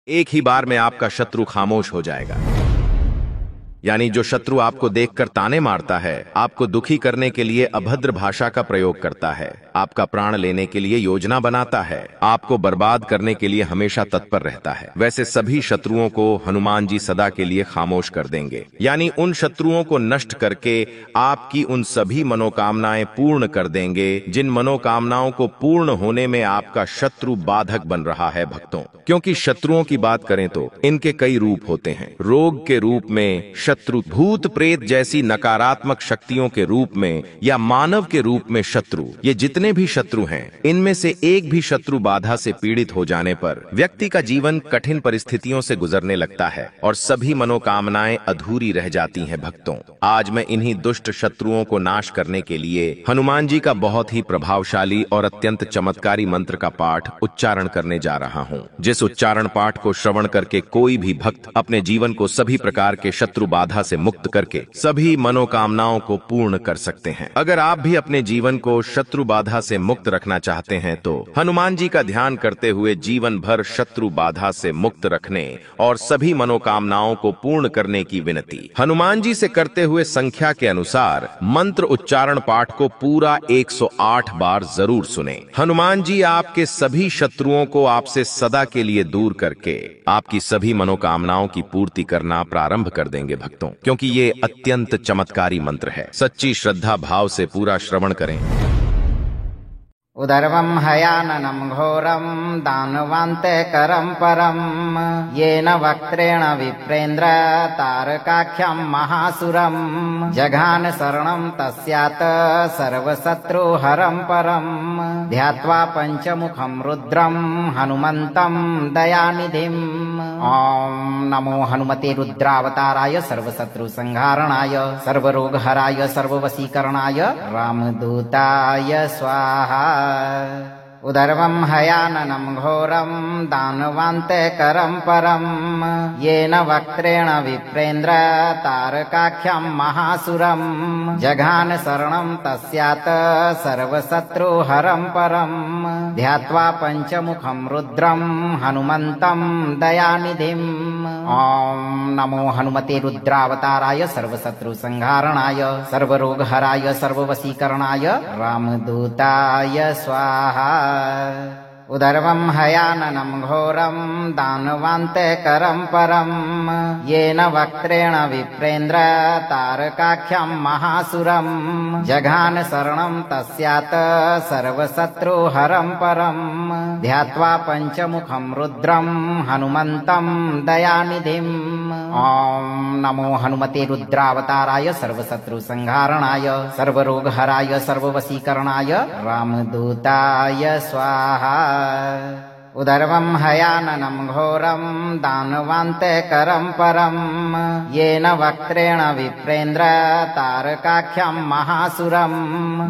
एक ही बार में आपका शत्रु खामोश हो जाएगा। यानी जो शत्रु आपको देखकर ताने मारता है, आपको दुखी करने के लिए अभद्र भाषा का प्रयोग करता है, आपका प्राण लेने के लिए योजना बनाता है, आपको बर्बाद करने के लिए हमेशा तत्पर रहता है, वैसे सभी शत्रुओं को हनुमान जी सदा के लिए खामोश कर देंगे। यानी उन शत्रुओं को नष्ट करके आपकी उन सभी मनोकामनाएं पूर्ण कर देंगे जिन मनोकामनाओं को पूर्ण होने में आपका शत्रु बाधक बन रहा है भक्तों। क्योंकि शत्रुओं की बात करें तो इनके कई रूप होते हैं। रोग के रूप में शत्रु, भूत प्रेत जैसी नकारात्मक शक्तियों के रूप में, या मानव के रूप में शत्रु। ये जितने भी शत्रु हैं, इनमें से एक भी शत्रु बाधा से पीड़ित हो जाने पर व्यक्ति का जीवन कठिन परिस्थितियों से गुजरने लगता है और सभी मनोकामनाएं अधूरी रह जाती हैं भक्तों। आज मैं इन्हीं दुष्ट शत्रुओं को नाश करने के लिए हनुमान जी का बहुत ही प्रभावशाली और अत्यंत चमत्कारी मंत्र का पाठ उच्चारण करने जा रहा हूँ। जिस उच्चारण पाठ को श्रवण करके कोई भी भक्त अपने जीवन को सभी प्रकार के शत्रु बाधा से मुक्त करके सभी मनोकामनाओं को पूर्ण कर सकते हैं। अगर आप भी अपने जीवन को शत्रु बाधा से मुक्त रखना चाहते हैं तो हनुमान जी का ध्यान करते हुए जीवन भर शत्रु बाधा से मुक्त रखने और सभी मनोकामनाओं को पूर्ण करने की विनती। हनुमान जी से करते हुए संख्या के अनुसार मंत्र उच्चारण पाठ को पूरा 108 बार जरूर सुने। हनुमान जी आपके सभी शत्रुओं को आपसे सदा के लिए दूर करके आपकी सभी मनोकामनाओं की पूर्ति करना प्रारंभ कर देंगे भक्तों, क्योंकि ये अत्यंत चमत्कारी मंत्र है। सच्ची श्रद्धा भाव से पूरा श्रवण करें। उदर्वं हयाननं घोरं दानवान्तेकरं परं येन वक्त्रेण विप्रेन्द्र तारकाख्यं महासुरं जघान शरणं तस्यात् सर्वशत्रुहरं परं ध्यात्वा पंचमुखं रुद्रं हनुमन्तं दयानिधिम्। ॐ नमो हनुमते रुद्रावताराय सर्वशत्रुसंहारणाय सर्वरोगहराय सर्ववशीकरणाय रामदूताय स्वाहा। उदर्वं हयाननं घोरं दानवान्तेकरं परं येन वक्त्रेण विप्रेन्द्र तारकाख्यं महासुरं जघान शरणं तस्यात् सर्वशत्रुहरं परं ध्यात्वा पंचमुखं रुद्रं हनुमन्तं दयानिधिम्। ॐ नमो हनुमते रुद्रावताराय सर्वशत्रुसंहारणाय सर्वरोगहराय सर्ववशीकरणाय रामदूताय स्वाहा। उदर्वं हयाननं घोरं दानवान्तेकरं परं येन वक्त्रेण विप्रेन्द्र तारकाख्यं महासुरं जघान शरणं तस्यात् सर्वशत्रुहरं परं ध्यात्वा पंचमुखं रुद्रं हनुमन्तं दयानिधिम्। ॐ नमो हनुमते रुद्रावताराय सर्वशत्रुसंहारणाय सर्वरोगहराय सर्ववशीकरणाय रामदूताय स्वाहा। उदर्वं हयाननं घोरं दानवान्तेकरं परं येन वक्त्रेण विप्रेन्द्र तारकाख्यं महासुरं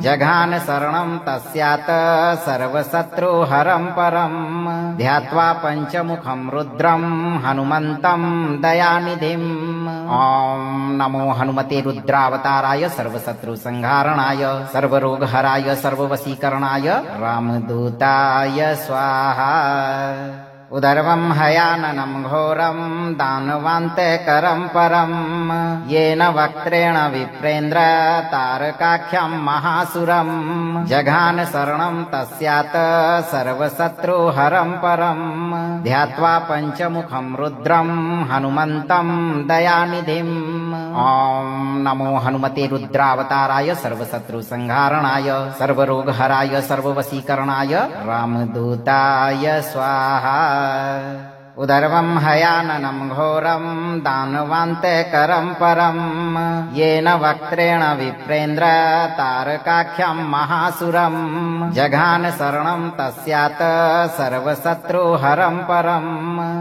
जघान शरणं तस्यात् सर्वशत्रुहरं परं ध्यात्वा पंचमुखं रुद्रं हनुमन्तं दयानिधिम्। ॐ नमो हनुमते रुद्रावताराय सर्वशत्रुसंहारणाय सर्वरोगहराय सर्ववशीकरणाय रामदूताय स्वाहा। उदर्वं हयाननं घोरं दानवान्तेकरं परं येन वक्त्रेण विप्रेन्द्र तारकाख्यं महासुरं जघान शरणं तस्यात् सर्वशत्रुहरं परं ध्यात्वा पंचमुखं रुद्रं हनुमन्तं दयानिधिम्। ॐ नमो हनुमते रुद्रावताराय सर्वशत्रुसंहारणाय सर्वरोगहराय सर्ववशीकरणाय रामदूताय स्वाहा। उदर्वं हयाननं घोरं दानवान्तेकरं परं येन वक्त्रेण विप्रेन्द्र तारकाख्यं महासुरं जघान शरणं तस्यात् सर्वशत्रुहरं परं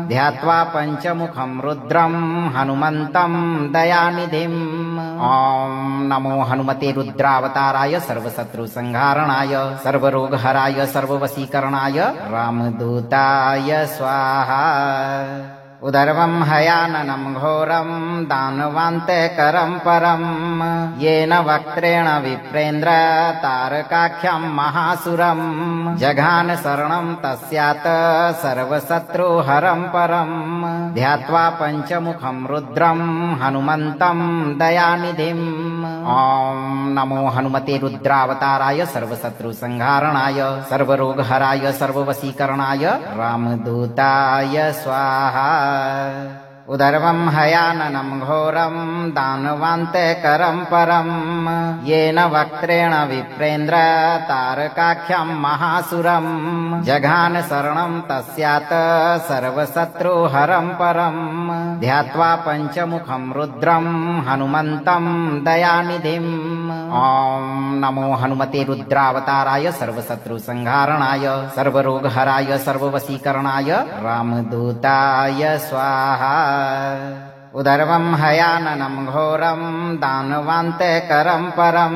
ध्यात्वा पंचमुखं रुद्रं हनुमन्तं दयानिधिम्। ॐ नमो हनुमते रुद्रावताराय सर्वशत्रुसंहारणाय सर्वरोगहराय सर्ववशीकरणाय रामदूताय स्वाहा। उदर्वं हयाननं घोरं दानवान्तेकरं परं येन वक्त्रेण विप्रेन्द्र तारकाख्यं महासुरं जघान शरणं तस्यात् सर्वशत्रुहरं परं ध्यात्वा पञ्चमुखं रुद्रं हनुमन्तं दयानिधिम्। ॐ नमो हनुमते रुद्रावताराय सर्वशत्रुसंहारणाय सर्वरोगहराय सर्ववशीकरणाय रामदूताय स्वाहा। उदर्वं हयाननं घोरं दानवान्तेकरं परं येन वक्त्रेण विप्रेन्द्र तारकाख्यं महासुरं जघान शरणं तस्यात् सर्वशत्रुहरं परं ध्यात्वा पञ्चमुखं रुद्रं हनुमन्तं दयानिधिम्। ॐ नमो हनुमते रुद्रावताराय सर्वशत्रुसंहारणाय सर्वरोगहराय सर्ववशीकरणाय रामदूताय स्वाहा। उदर्वं हयाननं घोरं दानवान्तेकरं परं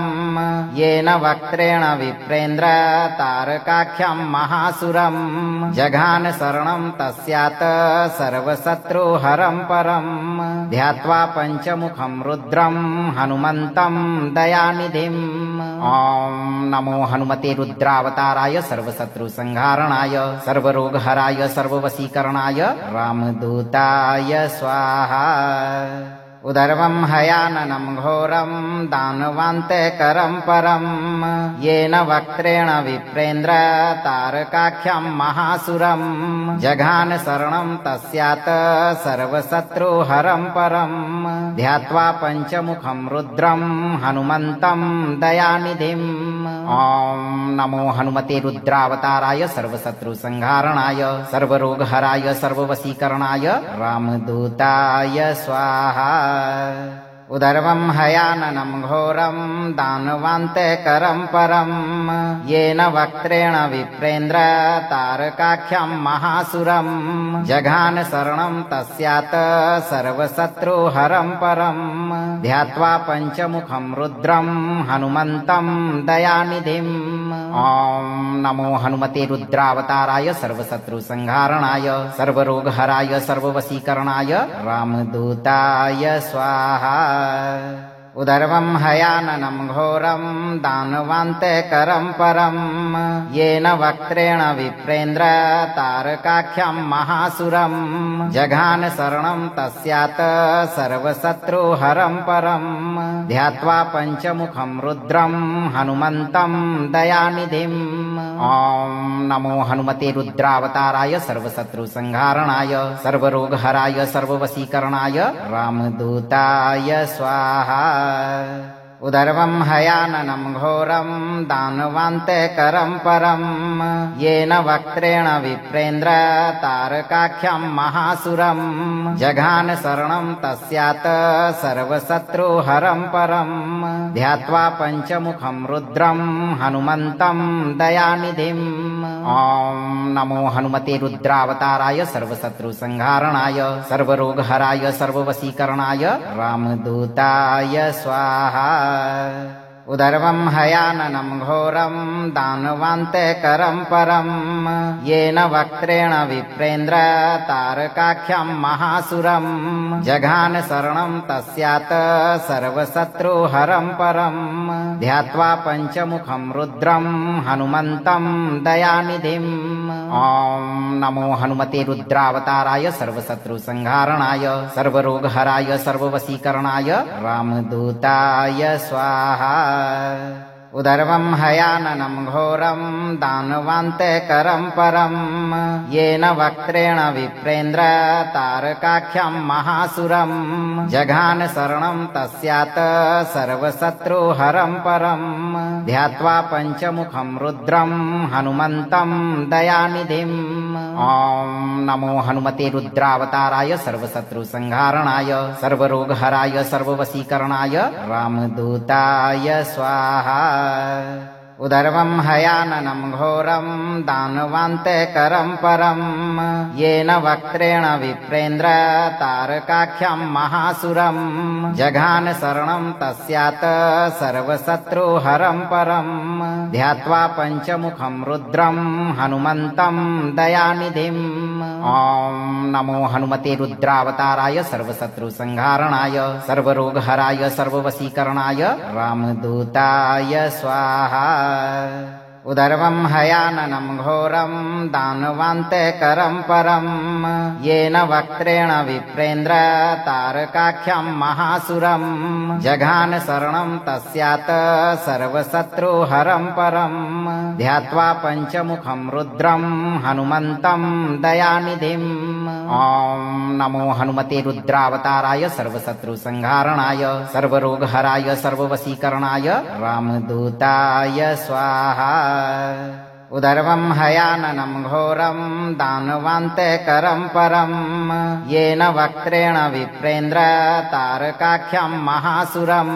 येन वक्त्रेण विप्रेन्द्र तारकाख्यं महासुरं जघान शरणं तस्यात् सर्वशत्रुहरं परं ध्यात्वा पञ्चमुखं रुद्रं हनुमन्तं दयानिधिम्। ॐ नमो हनुमते रुद्रावताराय सर्वशत्रुसंहारणाय सर्वरोगहराय सर्ववशीकरणाय रामदूताय स्वाहा। उदर्वं हयाननं घोरं दानवान्तेकरं परं येन वक्त्रेण विप्रेन्द्र तारकाख्यं महासुरं जघान शरणं तस्यात् सर्वशत्रुहरं परं ध्यात्वा पञ्चमुखं रुद्रं हनुमन्तं दयानिधिम्। ॐ नमो हनुमते रुद्रावताराय सर्वशत्रुसंहारणाय सर्वरोगहराय सर्ववशीकरणाय रामदूताय स्वाहा। उदर्वं हयाननं घोरं दानवान्तेकरं परं येन वक्त्रेण विप्रेन्द्र तारकाख्यं महासुरं जघान शरणं तस्यात् सर्वशत्रुहरं परं ध्यात्वा पञ्चमुखं रुद्रं हनुमन्तं दयानिधिम्। ॐ नमो हनुमते रुद्रावताराय सर्वशत्रुसंहारणाय सर्वरोगहराय सर्ववशीकरणाय रामदूताय स्वाहा। उदर्वं हयाननं घोरं दानवान्तेकरं परं येन वक्त्रेण विप्रेन्द्र तारकाख्यं महासुरं जघान शरणं तस्यात् सर्वशत्रुहरं परं ध्यात्वा पञ्चमुखं रुद्रं हनुमन्तं दयानिधिम्। ॐ नमो हनुमते रुद्रावताराय सर्वशत्रुसंहारणाय सर्वरोगहराय सर्ववशीकरणाय रामदूताय स्वाहा। उदर्वं हयाननं घोरं दानवान्तेकरं परं येन वक्त्रेण विप्रेन्द्र तारकाख्यं महासुरं जघान शरणं तस्यात् सर्वशत्रुहरं परं ध्यात्वा पञ्चमुखं रुद्रं हनुमन्तं दयानिधिम्। ॐ नमो हनुमते रुद्रावताराय सर्वशत्रुसंहारणाय सर्वरोगहराय सर्ववशीकरणाय रामदूताय स्वाहा। उदर्वं हयाननं घोरं दानवान्तेकरं परं येन वक्त्रेण विप्रेन्द्र तारकाख्यं महासुरं जघान शरणं तस्यात् सर्वशत्रुहरं परं ध्यात्वा पञ्चमुखं रुद्रं हनुमन्तं दयानिधिम्। ॐ नमो हनुमते रुद्रावताराय सर्वशत्रुसंहारणाय सर्वरोगहराय सर्ववशीकरणाय रामदूताय स्वाहा। उदर्वं हयाननं घोरं दानवान्तेकरं परं येन वक्त्रेण विप्रेन्द्र तारकाख्यं महासुरं जघान शरणं तस्यात् सर्वशत्रुहरं परं ध्यात्वा पञ्चमुखं रुद्रं हनुमन्तं दयानिधिम्। ॐ नमो हनुमते रुद्रावताराय सर्वशत्रुसंहारणाय सर्वरोगहराय सर्ववशीकरणाय रामदूताय स्वाहा। उदर्वं हयाननं घोरं दानवान्तेकरं परं येन वक्त्रेण विप्रेन्द्र तारकाख्यं महासुरं जघान शरणं तस्यात् सर्वशत्रुहरं परं ध्यात्वा पञ्चमुखं रुद्रं हनुमन्तं दयानिधिम्। ॐ नमो हनुमते रुद्रावताराय सर्वशत्रुसंहारणाय सर्वरोगहराय सर्ववशीकरणाय रामदूताय स्वाहा। उदर्वं हयाननं घोरं दानवान्तकरं परं येन वक्त्रेण विप्रेन्द्र तारकाख्यं महासुरं जघान शरणं तस्यात् सर्वशत्रुहरं परं ध्यात्वा पञ्चमुखं रुद्रं हनुमन्तं दयानिधिम्। ॐ नमो हनुमते रुद्रावताराय सर्वशत्रुसंहारणाय सर्वरोगहराय सर्ववशीकरणाय रामदूताय स्वाहा। उदर्वं हयाननं घोरं दानवान्तकरं परं येन वक्त्रेण विप्रेन्द्र तारकाख्यं महासुरं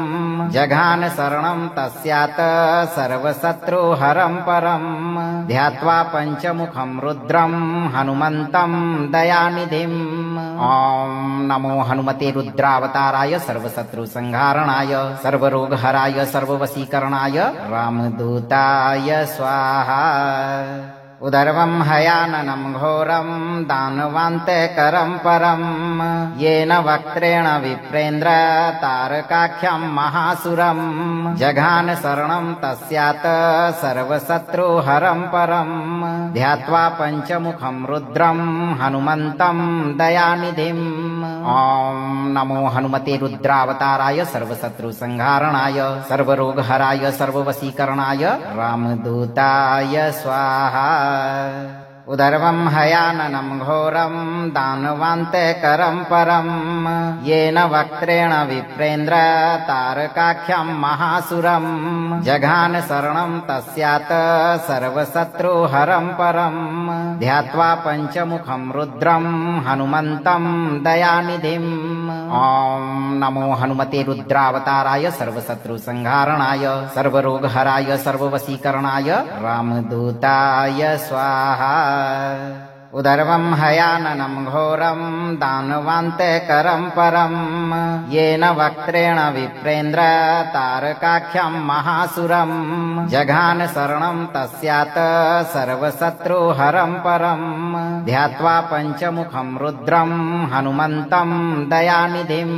जघान शरणं तस्यात् सर्वशत्रुहरं परं ध्यात्वा पञ्चमुखं रुद्रं हनुमन्तं दयानिधिम्। ॐ नमो हनुमते रुद्रावताराय सर्वशत्रुसंहारणाय सर्वरोगहराय सर्ववशीकरणाय रामदूताय स्वाहा। उदर्वं हयाननं घोरं दानवान्तकरं परं येन वक्त्रेण विप्रेन्द्र तारकाख्यं महासुरं जघान शरणं तस्यात् सर्वशत्रुहरं परं ध्यात्वा पञ्चमुखं रुद्रं हनुमन्तं दयानिधिम्। ॐ नमो हनुमते रुद्रावताराय सर्वशत्रुसंहारणाय सर्वरोगहराय सर्ववशीकरणाय रामदूताय स्वाहा। उदर्वं हयाननं घोरं दानवान्तकरं परं येन वक्त्रेण विप्रेन्द्र तारकाख्यं महासुरं जघान शरणं तस्यात् सर्वशत्रुहरं परं ध्यात्वा पञ्चमुखं रुद्रं हनुमन्तं दयानिधिम्। ॐ नमो हनुमते रुद्रावताराय सर्वशत्रुसंहारणाय सर्वरोगहराय सर्ववशीकरणाय रामदूताय स्वाहा। उदर्वं हयाननं घोरं दानवान्तकरं परं येन वक्त्रेण विप्रेन्द्र तारकाख्यं महासुरं जघान शरणं तस्यात् सर्वशत्रुहरं परं ध्यात्वा पञ्चमुखं रुद्रं हनुमन्तं दयानिधिम्।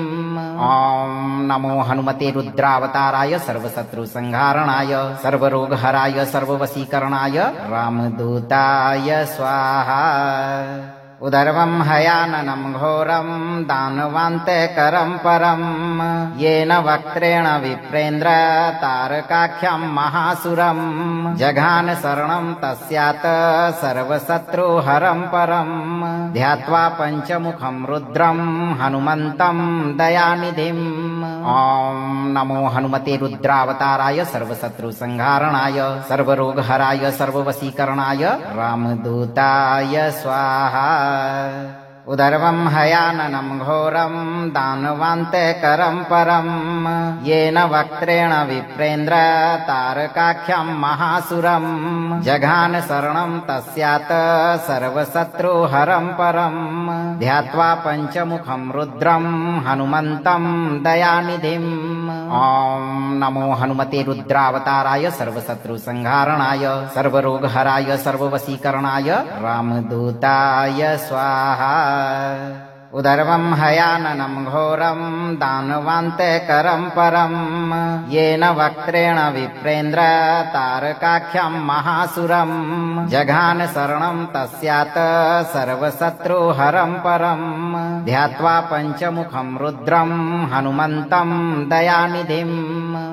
ॐ नमो हनुमते रुद्रावताराय सर्वशत्रुसंहारणाय सर्वरोगहराय सर्ववशीकरणाय रामदूताय स्वाहा। उदर्वं हयाननं घोरं दानवान्तकरं परं येन वक्त्रेण विप्रेन्द्र तारकाख्यं महासुरं जघान शरणं तस्यात् सर्वशत्रुहरं परं ध्यात्वा पञ्चमुखं रुद्रं हनुमन्तं दयानिधिम्। ॐ नमो हनुमते रुद्रावताराय सर्वशत्रुसंहारणाय सर्वरोगहराय सर्ववशीकरणाय रामदूताय स्वाहा। उदर्वं हयाननं घोरं दानवान्तकरं परं येन वक्त्रेण विप्रेन्द्र तारकाख्यं महासुरं जघान शरणं तस्यात् सर्वशत्रुहरं परं ध्यात्वा पञ्चमुखं रुद्रं हनुमन्तं दयानिधिम्। ॐ नमो हनुमते रुद्रावताराय सर्वशत्रुसंहारणाय सर्वरोगहराय सर्ववशीकरणाय रामदूताय स्वाहा। उदर्वं हयाननं घोरं दानवान्तकरं परं येन वक्त्रेण विप्रेन्द्र तारकाख्यं महासुरं जघान शरणं तस्यात् सर्वशत्रुहरं परं ध्यात्वा पञ्चमुखं रुद्रं हनुमन्तं दयानिधिम्।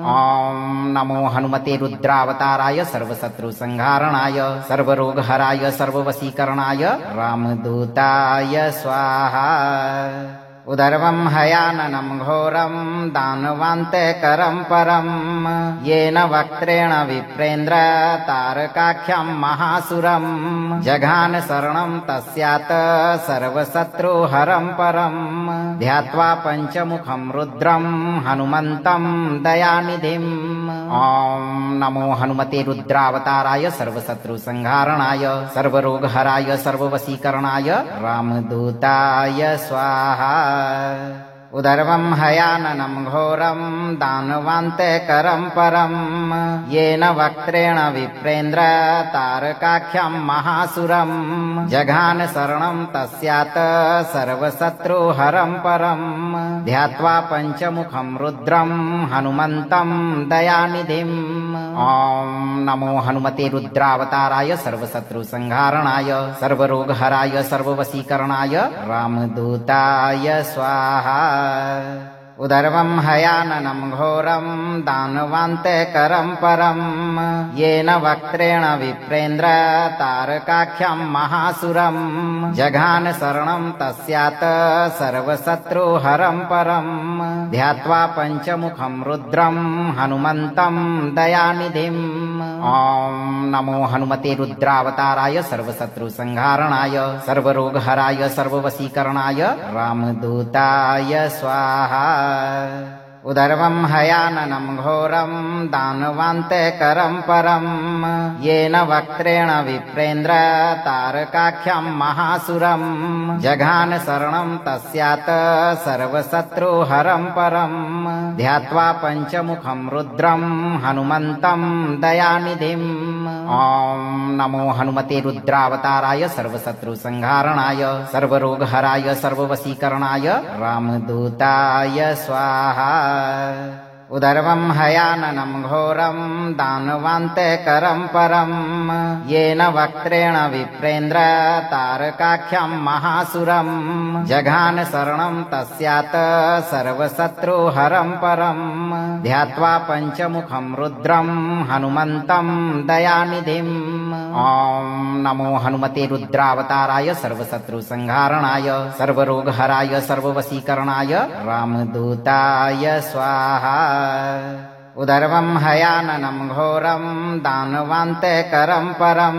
ॐ नमो हनुमते रुद्रावताराय सर्वशत्रुसंहारणाय सर्वरोगहराय सर्ववशीकरणाय रामदूताय स्वाहा। उदर्वं हयाननं घोरं दानवान्तकरं परं येन वक्त्रेण विप्रेन्द्र तारकाख्यं महासुरं जघान शरणं तस्यात् सर्वशत्रुहरं परं ध्यात्वा पञ्चमुखं रुद्रं हनुमन्तं दयानिधिम्। ॐ नमो हनुमते रुद्रावताराय सर्वशत्रुसंहारणाय सर्वरोगहराय सर्ववशीकरणाय रामदूताय स्वाहा। उदर्वं हयाननं घोरं दानवान्तेकरं परं येन वक्त्रेण विप्रेन्द्र तारकाख्यं महासुरं जघान शरणं तस्यात् सर्वशत्रुहरं परं ध्यात्वा पञ्चमुखं रुद्रं हनुमन्तं दयानिधिम् ॐ नमो हनुमते रुद्रावताराय सर्वशत्रुसंहारणाय सर्वरोगहराय सर्ववशीकरणाय रामदूताय स्वाहा। उदर्वं हयाननं घोरं दानवान्तेकरं परं येन वक्त्रेण विप्रेन्द्र तारकाख्यं महासुरं जघान शरणं तस्यात् सर्वशत्रुहरं परं ध्यात्वा पञ्चमुखं रुद्रं हनुमन्तं दयानिधिम् ॐ नमो हनुमते रुद्रावताराय सर्वशत्रुसंहारणाय सर्वरोगहराय सर्ववशीकरणाय रामदूताय स्वाहा। उदर्वं हयाननं घोरं दानवान्तेकरं परं येन वक्त्रेण विप्रेन्द्र तारकाख्यं महासुरं जघान शरणं तस्यात् सर्वशत्रुहरं परं ध्यात्वा पञ्चमुखं रुद्रं हनुमन्तं दयानिधिम् ॐ नमो हनुमते रुद्रावताराय सर्वशत्रुसंहारणाय सर्वरोगहराय सर्ववशीकरणाय रामदूताय स्वाहा। उदर्वं हयाननं घोरं दानवान्तेकरं परं येन वक्त्रेण विप्रेन्द्र तारकाख्यं महासुरं जघान शरणं तस्यात् सर्वशत्रुहरं परं ध्यात्वा पञ्चमुखं रुद्रं हनुमन्तं दयानिधिम् ॐ नमो हनुमते रुद्रावताराय सर्वशत्रुसंहारणाय सर्वरोगहराय सर्ववशीकरणाय रामदूताय स्वाहा। उदर्वं हयाननं घोरं दानवान्तेकरं परं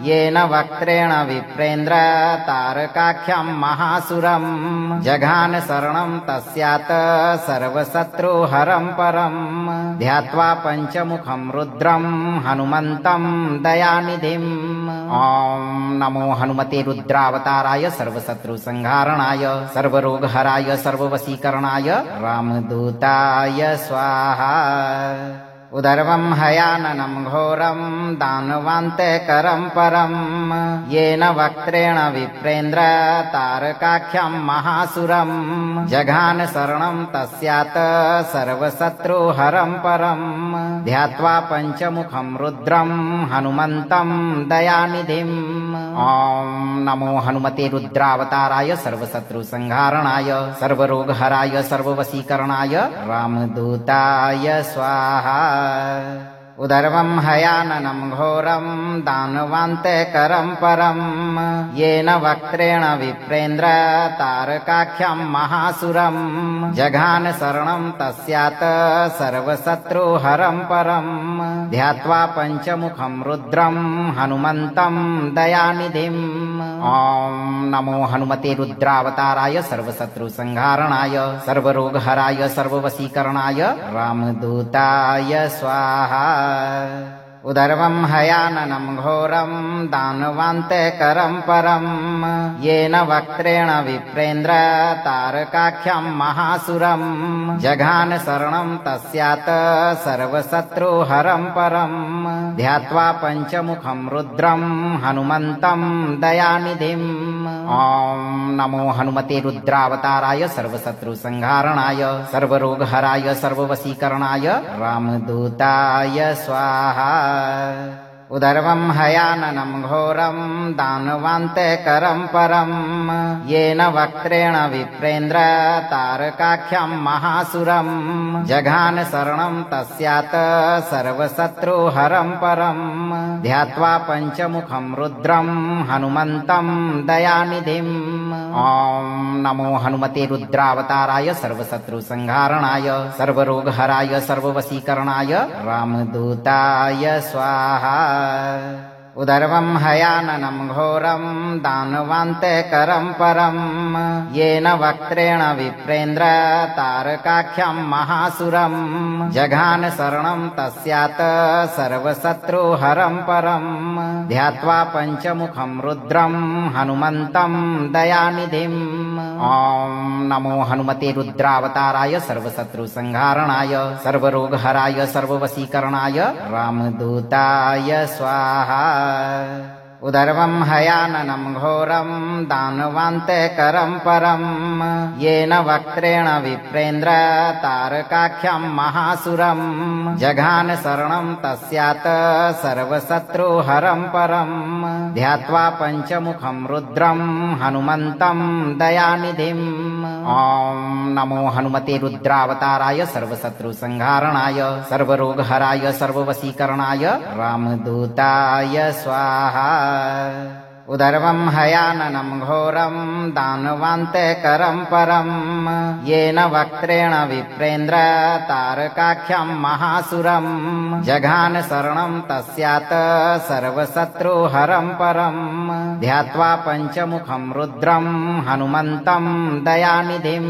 येन वक्त्रेण विप्रेन्द्र तारकाख्यं महासुरं जघान शरणं तस्यात् सर्वशत्रुहरं परं ध्यात्वा पञ्चमुखं रुद्रं हनुमन्तं दयानिधिम् ॐ नमो हनुमते रुद्रावताराय सर्वशत्रुसंहारणाय सर्वरोगहराय सर्ववशीकरणाय रामदूताय स्वाहा। उदर्वं हयाननं घोरं दानवान्तेकरं परं येन वक्त्रेण विप्रेन्द्र तारकाख्यं महासुरं जघान शरणं तस्यात् सर्वशत्रुहरं परं ध्यात्वा पञ्चमुखं रुद्रं हनुमन्तं दयानिधिम् ॐ नमो हनुमते रुद्रावताराय सर्वशत्रुसंहारणाय सर्वरोगहराय सर्ववशीकरणाय रामदूताय स्वाहा। उदर्वं हयाननं घोरं दानवान्तेकरं परं येन वक्त्रेण विप्रेन्द्र तारकाख्यं महासुरं जघान शरणं तस्यात् सर्वशत्रुहरं परं ध्यात्वा पञ्चमुखं रुद्रं हनुमन्तं दयानिधिम् ॐ नमो हनुमते रुद्रावताराय सर्वशत्रुसंहारणाय सर्वरोगहराय सर्ववशीकरणाय रामदूताय स्वाहा। उदर्वं हयाननं घोरं दानवान्तेकरं परं येन वक्त्रेण विप्रेन्द्र तारकाख्यं महासुरं जघान शरणं तस्यात् सर्वशत्रुहरं परं ध्यात्वा पञ्चमुखं रुद्रं हनुमन्तं दयानिधिम् ॐ नमो हनुमते रुद्रावताराय सर्वशत्रुसंहारणाय सर्वरोगहराय सर्ववशीकरणाय रामदूताय स्वाहा। उदर्वं हयाननं घोरं दानवान्तेकरं परं येन वक्त्रेण विप्रेन्द्र तारकाख्यं महासुरं जघान शरणं तस्यात् सर्वशत्रुहरं परं ध्यात्वा पञ्चमुखं रुद्रं हनुमन्तं दयानिधिम् ॐ नमो हनुमते रुद्रावताराय सर्वशत्रुसंहारणाय सर्वरोगहराय सर्ववशीकरणाय रामदूताय स्वाहा। उदर्वं हयाननं घोरं दानवान्तेकरं परं येन वक्त्रेण विप्रेन्द्र तारकाख्यं महासुरं जघान शरणं तस्यात् सर्वशत्रुहरं परं ध्यात्वा पञ्चमुखं रुद्रं हनुमन्तं दयानिधिम् ॐ नमो हनुमते रुद्रावताराय सर्वशत्रुसंहारणाय सर्वरोगहराय सर्ववशीकरणाय रामदूताय स्वाहा। उदर्वं हयाननं घोरं दानवान्तेकरं परं येन वक्त्रेण विप्रेन्द्र तारकाख्यं महासुरं जघान शरणं तस्यात् सर्वशत्रुहरं परं ध्यात्वा पञ्चमुखं रुद्रं हनुमन्तं दयानिधिम्। ॐ नमो हनुमते रुद्रावताराय सर्वशत्रुसंहारणाय सर्वरोगहराय सर्ववशीकरणाय रामदूताय स्वाहा। उदर्वं हयाननं घोरं दानवान्तेकरं परं येन वक्त्रेण विप्रेन्द्र तारकाख्यं महासुरं जघान शरणं तस्यात् सर्वशत्रुहरं परं ध्यात्वा पञ्चमुखं रुद्रं हनुमन्तं दयानिधिम्।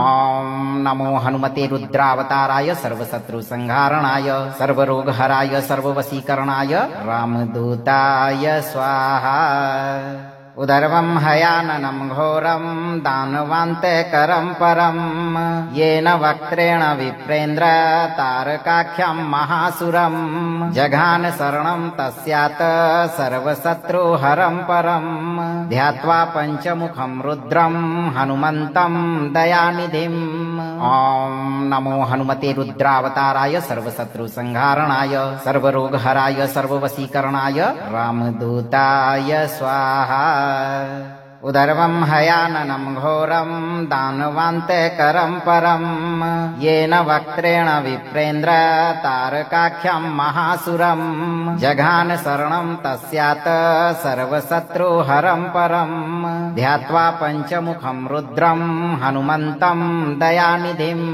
ॐ नमो हनुमते रुद्रावताराय सर्वशत्रुसंहारणाय सर्वरोगहराय सर्ववशीकरणाय रामदूताय स्वाहा। उदर्वं हयाननं घोरं दानवान्तेकरं परं येन वक्त्रेण विप्रेन्द्र तारकाख्यं महासुरं जघान शरणं तस्यात् सर्वशत्रुहरं परं ध्यात्वा पञ्चमुखं रुद्रं हनुमन्तं दयानिधिम्। ॐ नमो हनुमते रुद्रावताराय सर्वशत्रुसंहारणाय सर्वरोगहराय सर्ववशीकरणाय रामदूताय स्वाहा। उदर्वं हयाननं घोरं दानवान्तेकरं परं येन वक्त्रेण विप्रेन्द्र तारकाख्यं महासुरं जघान शरणं तस्यात् सर्वशत्रुहरं परं ध्यात्वा पञ्चमुखं रुद्रं हनुमन्तं दयानिधिम्।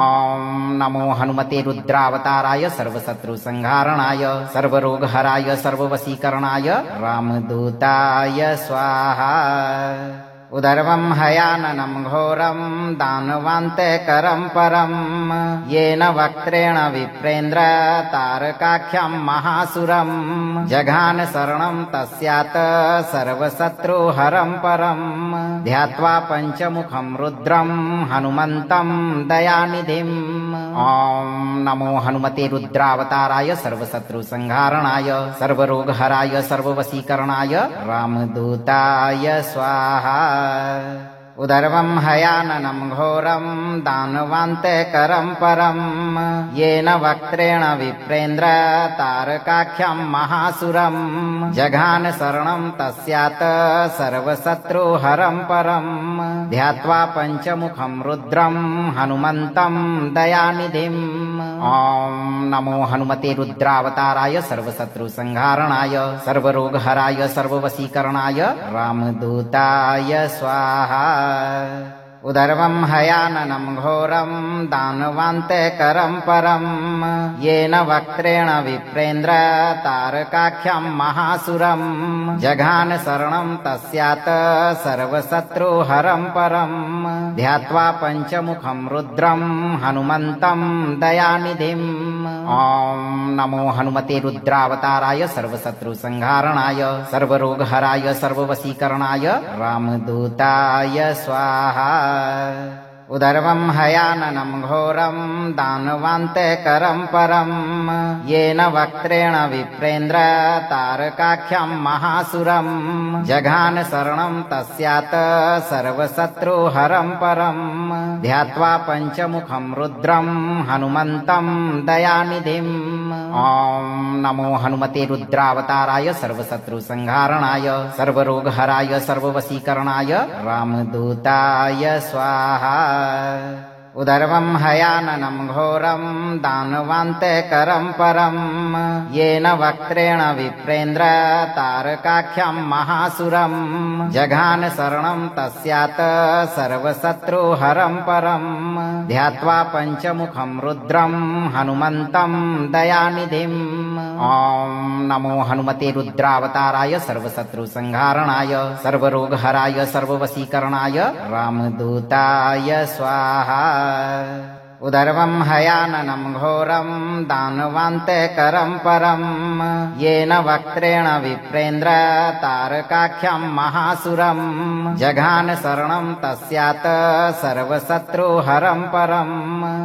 ॐ नमो हनुमते रुद्रावताराय सर्वशत्रुसंहारणाय सर्वरोगहराय सर्ववशीकरणाय रामदूताय स्वाहा। उदर्वं हयाननं घोरं दानवान्तेकरं परं येन वक्त्रेण विप्रेन्द्र तारकाख्यं महासुरं जघान शरणं तस्यात् सर्वशत्रुहरं परं ध्यात्वा पञ्चमुखं रुद्रं हनुमन्तं दयानिधिम्। ॐ नमो हनुमते रुद्रावताराय सर्वशत्रुसंहारणाय सर्वरोगहराय सर्ववशीकरणाय रामदूताय स्वाहा। उदर्वं हयाननं घोरं दानवान्तेकरं परं येन वक्त्रेण विप्रेन्द्र तारकाख्यं महासुरं जघान शरणं तस्यात् सर्वशत्रुहरं परं ध्यात्वा पञ्चमुखं रुद्रं हनुमन्तं दयानिधिम्। ॐ नमो हनुमते रुद्रावताराय सर्वशत्रुसंहारणाय सर्वरोगहराय सर्ववशीकरणाय रामदूताय स्वाहा। उदर्वं हयाननं घोरं दानवान्तेकरं परं येन वक्त्रेण विप्रेन्द्र तारकाख्यं महासुरं जघान शरणं तस्यात् सर्वशत्रुहरं परं ध्यात्वा पञ्चमुखं रुद्रं हनुमन्तं दयानिधिम्। ॐ नमो हनुमते रुद्रावताराय सर्वशत्रुसंहारणाय सर्वरोगहराय सर्ववशीकरणाय रामदूताय स्वाहा। उदर्वं हयाननं घोरं दानवान्तेकरं परं येन वक्त्रेण विप्रेन्द्र तारकाख्यं महासुरं जघान शरणं तस्यात् सर्वशत्रुहरं परं ध्यात्वा पञ्चमुखं रुद्रं हनुमन्तं दयानिधिम्। ॐ नमो हनुमते रुद्रावताराय सर्वशत्रुसंहारणाय सर्वरोगहराय सर्ववशीकरणाय रामदूताय स्वाहा। उदर्वं हयाननं घोरं दानवान्तेकरं परं येन वक्त्रेण विप्रेन्द्र तारकाख्यं महासुरं जघान शरणं तस्यात् सर्वशत्रुहरं परं ध्यात्वा पञ्चमुखं रुद्रं हनुमन्तं दयानिधिम्। ॐ नमो हनुमते रुद्रावताराय सर्वशत्रुसंहारणाय सर्वरोगहराय सर्ववशीकरणाय रामदूताय स्वाहा। उदर्वं हयाननं घोरं दानवान्तेकरं परं येन वक्त्रेण विप्रेन्द्र तारकाख्यं महासुरं जघान शरणं तस्यात् सर्वशत्रुहरं परं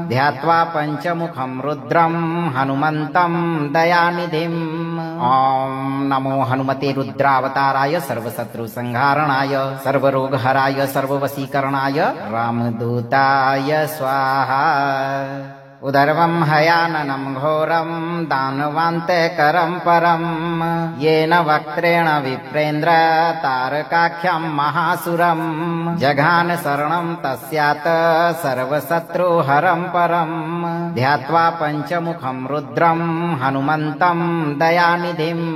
ध्यात्वा पञ्चमुखं रुद्रं हनुमन्तं दयानिधिम् ॐ नमो हनुमते रुद्रावताराय सर्वशत्रुसंहारणाय सर्वरोगहराय सर्ववशीकरणाय रामदूताय स्वाहा। उदर्वं हयाननं घोरं दानवान्तेकरं परं येन वक्त्रेण विप्रेन्द्र तारकाख्यं महासुरं जघान शरणं तस्यात् सर्वशत्रुहरं परं ध्यात्वा पञ्चमुखं रुद्रं हनुमन्तं दयानिधिम्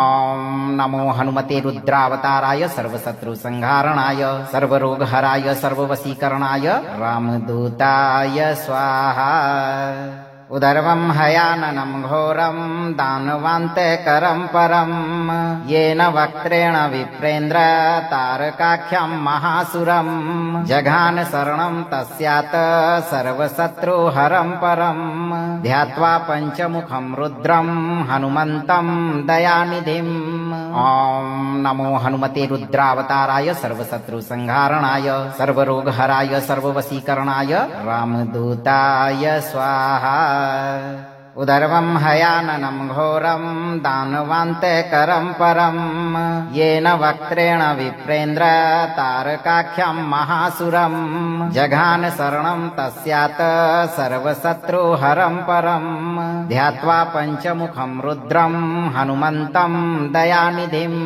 ॐ नमो हनुमते रुद्रावताराय सर्वशत्रुसंहारणाय सर्वरोगहराय सर्ववशीकरणाय रामदूताय स्वाहा। उदर्वं हयाननं घोरं दानवान्तेकरं परं येन वक्त्रेण विप्रेन्द्र तारकाख्यं महासुरं जघान शरणं तस्यात् सर्वशत्रुहरं परं ध्यात्वा पञ्चमुखं रुद्रं हनुमन्तं दयानिधिम् ॐ नमो हनुमते रुद्रावताराय सर्वशत्रुसंहारणाय सर्वरोगहराय सर्ववशीकरणाय रामदूताय स्वाहा। उदर्वं हयाननं घोरं दानवान्तेकरं परं येन वक्त्रेण विप्रेन्द्र तारकाख्यं महासुरं जघान शरणं तस्यात् सर्वशत्रुहरं परं ध्यात्वा पञ्चमुखं रुद्रं हनुमन्तं दयानिधिम्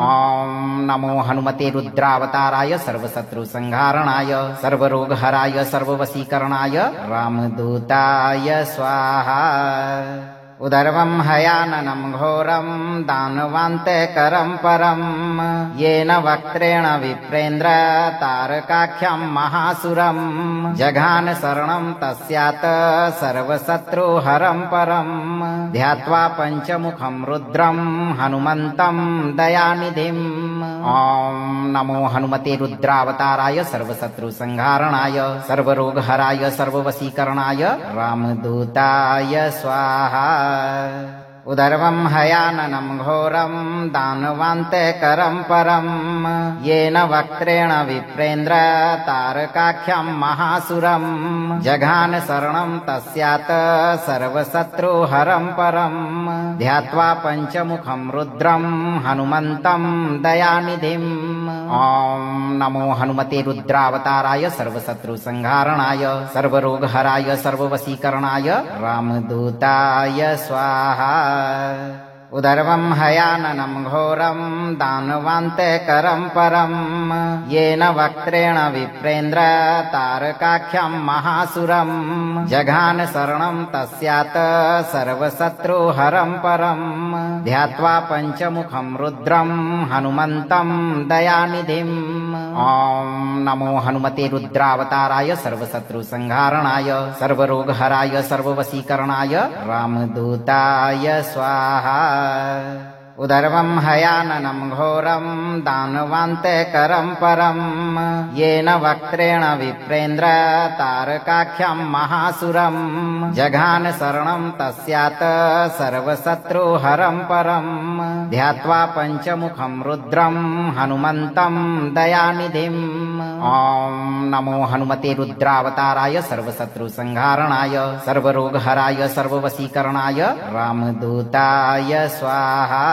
ॐ नमो हनुमते रुद्रावताराय सर्वशत्रुसंहारणाय सर्वरोगहराय सर्ववशीकरणाय रामदूताय स्वाहा। उदर्वं हयाननं घोरं दानवान्तेकरं परं येन वक्त्रेण विप्रेन्द्र तारकाख्यं महासुरं जघान शरणं तस्यात् सर्वशत्रुहरं परं ध्यात्वा पञ्चमुखं रुद्रं हनुमन्तं दयानिधिम् ॐ नमो हनुमते रुद्रावताराय सर्वशत्रुसंहारणाय सर्वरोगहराय सर्ववशीकरणाय रामदूताय स्वाहा। उदर्वं हयाननं घोरं दानवान्तेकरं परं येन वक्त्रेण विप्रेन्द्र तारकाख्यं महासुरं जघान शरणं तस्यात् सर्वशत्रुहरं परं ध्यात्वा पञ्चमुखं रुद्रं हनुमन्तं दयानिधिम् ॐ नमो हनुमते रुद्रावताराय सर्वशत्रुसंहारणाय सर्वरोगहराय सर्ववशीकरणाय रामदूताय स्वाहा। उदर्वं हयाननं घोरं दानवान्तेकरं परं येन वक्त्रेण विप्रेन्द्र तारकाख्यं महासुरं जघान शरणं तस्यात् सर्वशत्रुहरं परं ध्यात्वा पञ्चमुखं रुद्रं हनुमन्तं दयानिधिम् ॐ नमो हनुमते रुद्रावताराय सर्वशत्रुसंहारणाय सर्वरोगहराय सर्ववशीकरणाय रामदूताय स्वाहा। उदर्वं हयाननं घोरं दानवान्तेकरं परं येन वक्त्रेण विप्रेन्द्र तारकाख्यं महासुरं जघान शरणं तस्यात् सर्वशत्रुहरं परं ध्यात्वा पञ्चमुखं रुद्रं हनुमन्तं दयानिधिम् ॐ नमो हनुमते रुद्रावताराय सर्वशत्रुसंहारणाय सर्वरोगहराय सर्ववशीकरणाय रामदूताय स्वाहा।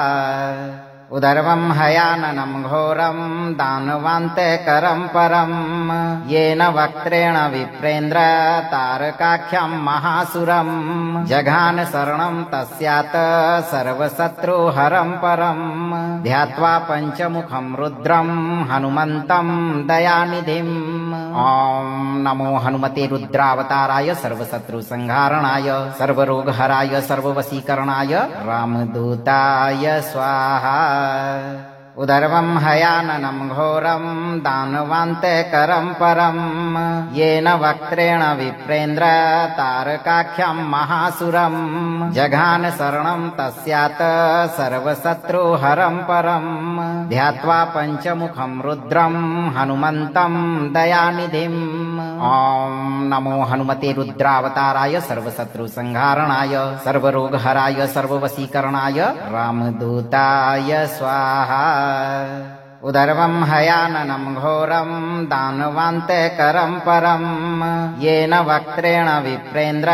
उदर्वं हयाननं घोरं दानवान्तेकरं परं येन वक्त्रेण विप्रेन्द्र तारकाख्यं महासुरं जघान शरणं तस्यात् सर्वशत्रुहरं परं ध्यात्वा पञ्चमुखं रुद्रं हनुमन्तं दयानिधिम् ॐ नमो हनुमते रुद्रावताराय सर्वशत्रुसंहारणाय सर्वरोगहराय सर्ववशीकरणाय रामदूताय स्वाहा। उदर्वं हयाननं घोरं दानवान्तेकरं परं येन वक्त्रेण विप्रेन्द्र तारकाख्यं महासुरं जघान शरणं तस्यात् सर्वशत्रुहरं परं ध्यात्वा पञ्चमुखं रुद्रं हनुमन्तं दयानिधिम्। ॐ नमो हनुमते रुद्रावताराय सर्वशत्रुसंहारणाय सर्वरोगहराय सर्ववशीकरणाय रामदूताय स्वाहा। उदर्वं हयाननं घोरं दानवान्तेकरं परं येन वक्त्रेण विप्रेन्द्र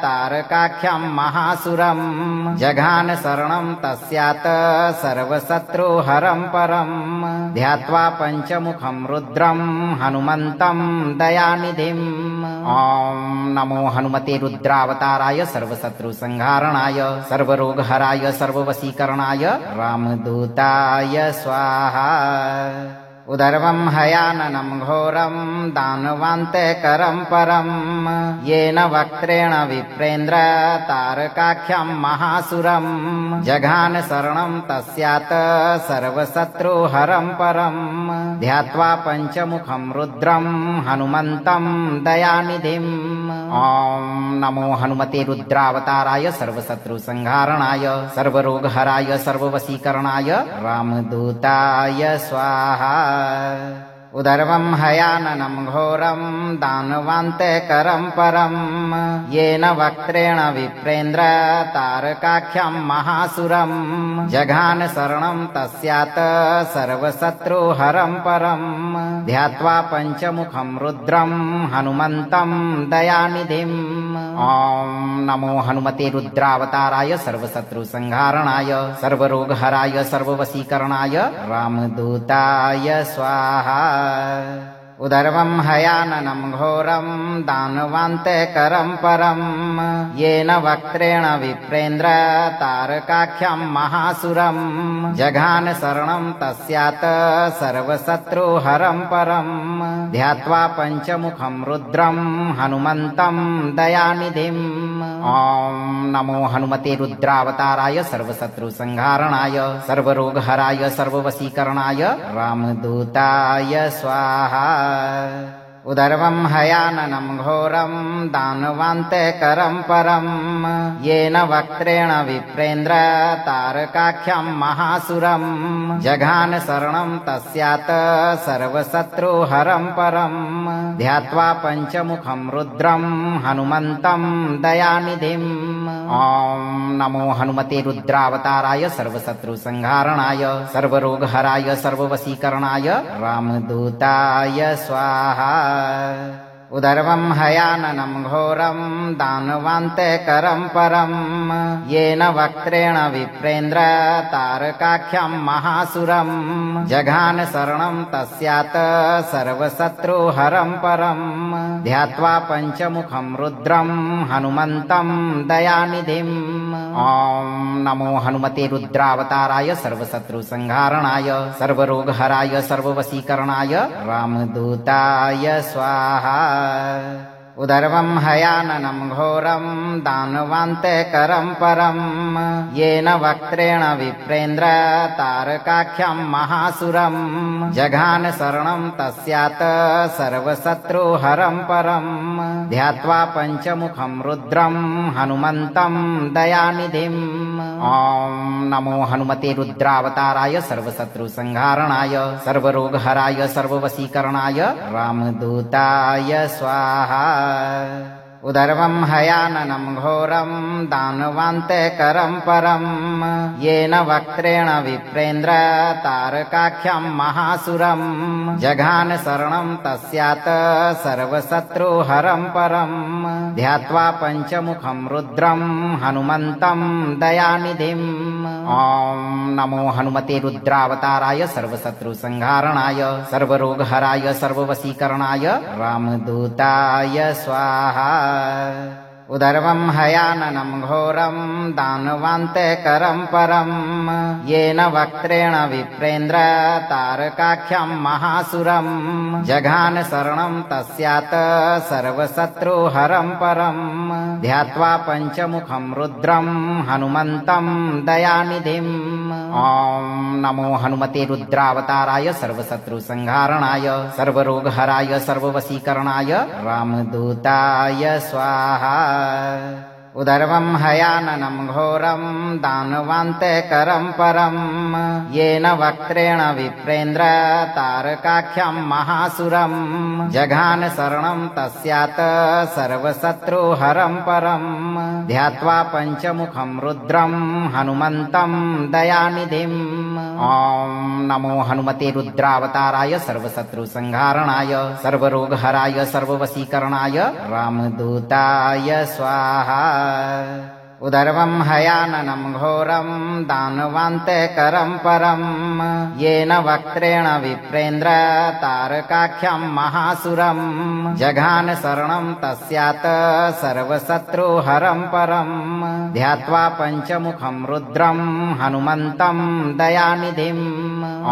तारकाख्यं महासुरं जघान शरणं तस्यात् सर्वशत्रुहरं परं ध्यात्वा पञ्चमुखं रुद्रं हनुमन्तं दयानिधिम्। ॐ नमो हनुमते रुद्रावताराय सर्वशत्रुसंहारणाय सर्वरोगहराय सर्ववशीकरणाय रामदूताय स्वाहा। उदर्वं हयाननं घोरं दानवान्तेकरं परं येन वक्त्रेण विप्रेन्द्र तारकाख्यं महासुरं जघान शरणं तस्यात् सर्वशत्रुहरं परं ध्यात्वा पञ्चमुखं रुद्रं हनुमन्तं दयानिधिम्। ॐ नमो हनुमते रुद्रावताराय सर्वशत्रुसंहारणाय सर्वरोगहराय सर्ववशीकरणाय रामदूताय स्वाहा। उदर्वं हयाननं घोरं दानवान्तेकरं परं येन वक्त्रेण विप्रेन्द्र तारकाख्यं महासुरं जघान शरणं तस्यात् सर्वशत्रुहरं परं ध्यात्वा पञ्चमुखं रुद्रं हनुमन्तं दयानिधिम्। ॐ नमो हनुमते रुद्रावताराय सर्वशत्रुसंहारणाय सर्वरोगहराय सर्ववशीकरणाय रामदूताय स्वाहा। उदर्वं हयाननं घोरं दानवान्तेकरं परं येन वक्त्रेण विप्रेन्द्र तारकाख्यं महासुरं जघान शरणं तस्यात् सर्वशत्रुहरं परं ध्यात्वा पञ्चमुखं रुद्रं हनुमन्तं दयानिधिम्। ॐ नमो हनुमते रुद्रावताराय सर्वशत्रुसंहारणाय सर्वरोगहराय सर्ववशीकरणाय रामदूताय स्वाहा। उदर्वं हयाननं घोरं दानवान्तेकरं परं येन वक्त्रेण विप्रेन्द्र तारकाख्यं महासुरं जघान शरणं तस्यात् सर्वशत्रुहरं परं ध्यात्वा पञ्चमुखं रुद्रं हनुमन्तं दयानिधिम्। ॐ नमो हनुमते रुद्रावताराय सर्वशत्रुसंहारणाय सर्वरोगहराय सर्ववशीकरणाय रामदूताय स्वाहा। उदर्वं हयाननं घोरं दानवान्तेकरं परं येन वक्त्रेण विप्रेन्द्र तारकाख्यं महासुरं जघान शरणं तस्यात् सर्वशत्रुहरं परं ध्यात्वा पञ्चमुखं रुद्रं हनुमन्तं दयानिधिम्। ॐ नमो हनुमते रुद्रावताराय सर्वशत्रुसंहारणाय सर्वरोगहराय सर्ववशीकरणाय रामदूताय स्वाहा। उदर्वं हयाननं घोरं दानवान्तेकरं परं येन वक्त्रेण विप्रेन्द्र तारकाख्यं महासुरं जघान शरणं तस्यात् सर्वशत्रुहरं परं ध्यात्वा पञ्चमुखं रुद्रं हनुमन्तं दयानिधिम्। ॐ नमो हनुमते रुद्रावताराय सर्वशत्रुसंहारणाय सर्वरोगहराय सर्ववशीकरणाय रामदूताय स्वाहा। उदर्वं हयाननं घोरं दानवान्तेकरं परं येन वक्त्रेण विप्रेन्द्र तारकाख्यं महासुरं जघान शरणं तस्यात् सर्वशत्रुहरं परं ध्यात्वा पञ्चमुखं रुद्रं हनुमन्तं दयानिधिम्। ॐ नमो हनुमते रुद्रावताराय सर्वशत्रुसंहारणाय सर्वरोगहराय सर्ववशीकरणाय रामदूताय स्वाहा। उदर्वं हयाननं घोरं दानवान्तेकरं परं येन वक्त्रेण विप्रेन्द्र तारकाख्यं महासुरं जघान शरणं तस्यात् सर्वशत्रुहरं परं ध्यात्वा पञ्चमुखं रुद्रं हनुमन्तं दयानिधिम्। ॐ नमो हनुमते रुद्रावताराय सर्वशत्रुसंहारणाय सर्वरोगहराय सर्ववशीकरणाय रामदूताय स्वाहा। उदर्वं हयाननं घोरं दानवान्तकरं परं येन वक्त्रेण विप्रेन्द्र तारकाख्यं महासुरं जघान शरणं तस्यात् सर्वशत्रुहरं परं ध्यात्वा पञ्चमुखं रुद्रं हनुमन्तं दयानिधिम्। ॐ नमो हनुमते रुद्रावताराय सर्वशत्रुसंहारणाय सर्वरोगहराय सर्ववशीकरणाय रामदूताय स्वाहा। उदर्वं हयाननं घोरं दानवान्तकरं परं येन वक्त्रेण विप्रेन्द्र तारकाख्यं महासुरं जघान शरणं तस्यात् सर्वशत्रुहरं परं ध्यात्वा पञ्चमुखं रुद्रं हनुमन्तं दयानिधिम्।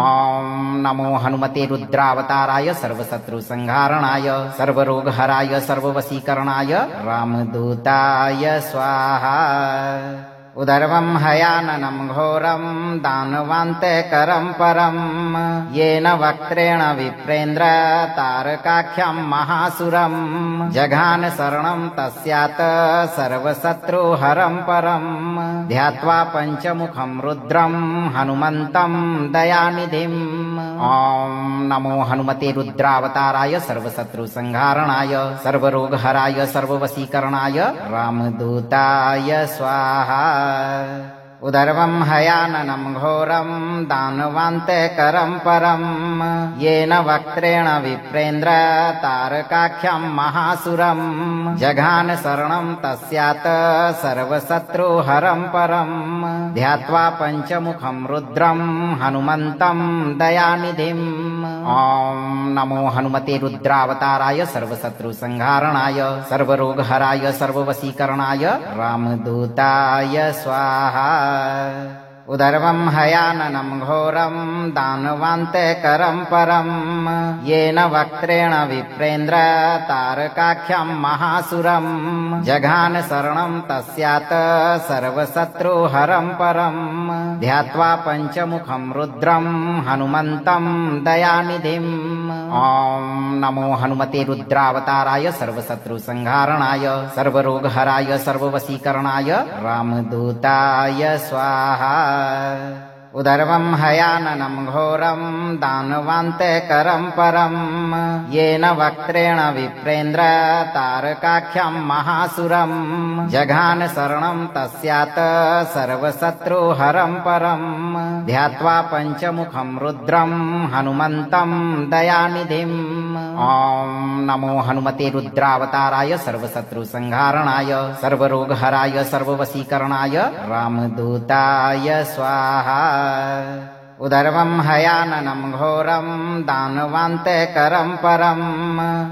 ॐ नमो हनुमते रुद्रावताराय सर्वशत्रुसंहारणाय सर्वरोगहराय सर्ववशीकरणाय रामदूताय स्वाहा। उदर्वं हयाननं घोरं दानवान्तकरं परं येन वक्त्रेण विप्रेन्द्र तारकाख्यं महासुरं जघान शरणं तस्यात् सर्वशत्रुहरं परं ध्यात्वा पञ्चमुखं रुद्रं हनुमन्तं दयानिधिम्। ॐ नमो हनुमते रुद्रावताराय सर्वशत्रुसंहारणाय सर्वरोगहराय सर्ववशीकरणाय रामदूताय स्वाहा। उदर्वं हयाननं घोरं दानवान्तकरं परं येन वक्त्रेण विप्रेन्द्र तारकाख्यं महासुरं जघान शरणं तस्यात् सर्वशत्रुहरं परं ध्यात्वा पञ्चमुखं रुद्रं हनुमन्तं दयानिधिम्। ॐ नमो हनुमते रुद्रावताराय सर्वशत्रुसंहारणाय सर्वरोगहराय सर्ववशीकरणाय रामदूताय स्वाहा। उदर्वं हयाननं घोरं दानवान्तकरं परं येन वक्त्रेण विप्रेन्द्र तारकाख्यं महासुरं जघान शरणं तस्यात् सर्वशत्रुहरं परं ध्यात्वा पञ्चमुखं रुद्रं हनुमन्तं दयानिधिम्। ॐ नमो हनुमते रुद्रावताराय सर्वशत्रुसंहारणाय सर्वरोगहराय सर्ववशीकरणाय रामदूताय स्वाहा। उदर्वं हयाननं घोरं दानवान्तकरं परं येन वक्त्रेण विप्रेन्द्र तारकाख्यं महासुरं जघान शरणं तस्यात् सर्वशत्रुहरं परं ध्यात्वा पञ्चमुखं रुद्रं हनुमन्तं दयानिधिम्। ॐ नमो हनुमते रुद्रावताराय सर्वशत्रुसंहारणाय सर्वरोगहराय सर्ववशीकरणाय रामदूताय स्वाहा। उदर्वं हयाननं घोरं दानवान्तकरं परं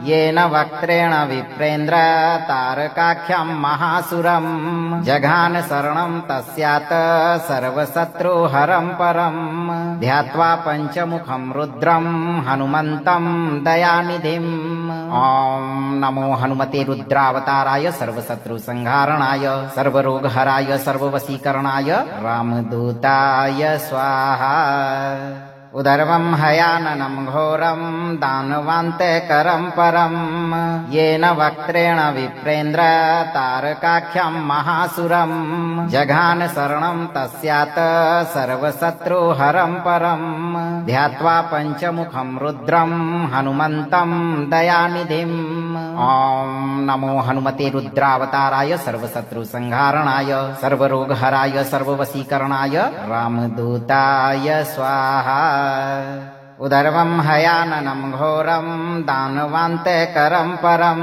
येन वक्त्रेण विप्रेन्द्र तारकाख्यं महासुरं जघान शरणं तस्यात् सर्वशत्रुहरं परं ध्यात्वा पञ्चमुखं रुद्रं हनुमन्तं दयानिधिम्। ॐ नमो हनुमते रुद्रावताराय सर्वशत्रुसंहारणाय सर्वरोगहराय सर्ववशीकरणाय रामदूताय स्वाहा। उदर्वं हयाननं घोरं दानवान्तकरं परं येन वक्त्रेण विप्रेन्द्र तारकाख्यं महासुरं जघान शरणं तस्यात् सर्वशत्रुहरं परं ध्यात्वा पञ्चमुखं रुद्रं हनुमन्तं दयानिधिम्। ॐ नमो हनुमते रुद्रावताराय सर्वशत्रुसंहारणाय सर्वरोगहराय सर्ववशीकरणाय रामदूताय स्वाहा। उदर्वं हयाननं घोरं दानवान्तकरं परं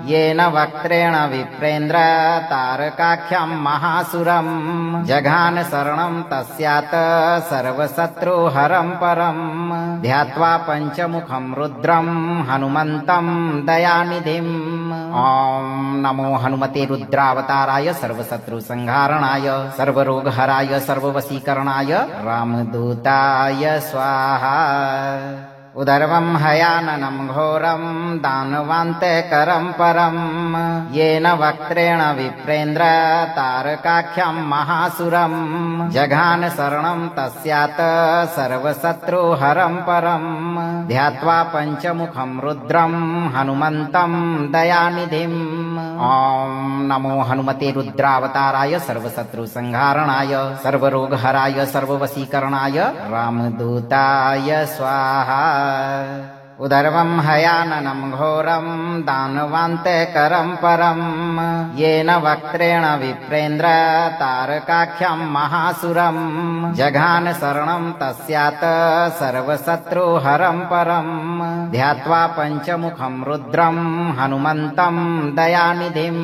येन वक्त्रेण विप्रेन्द्र तारकाख्यं महासुरं जघान शरणं तस्यात् सर्वशत्रुहरं परं ध्यात्वा पञ्चमुखं रुद्रं हनुमन्तं दयानिधिम्। ॐ नमो हनुमते रुद्रावताराय सर्वशत्रुसंहारणाय सर्वरोगहराय सर्ववशीकरणाय रामदूताय स्वाहा। उदर्वं हयाननं घोरं दानवान्तेकरं परं येन वक्त्रेण विप्रेन्द्र तारकाख्यं महासुरं जघान शरणं तस्यात् सर्वशत्रुहरं परं ध्यात्वा पञ्चमुखं रुद्रं हनुमन्तं दयानिधिम्। ॐ नमो हनुमते रुद्रावताराय सर्वशत्रुसंहारणाय सर्वरोगहराय सर्ववशीकरणाय रामदूताय स्वाहा। उदर्वं हयाननं घोरं दानवान्तेकरं परं येन वक्त्रेण विप्रेन्द्र तारकाख्यं महासुरं जघान शरणं तस्यात् सर्वशत्रुहरं परं ध्यात्वा पञ्चमुखं रुद्रं हनुमन्तं दयानिधिम्।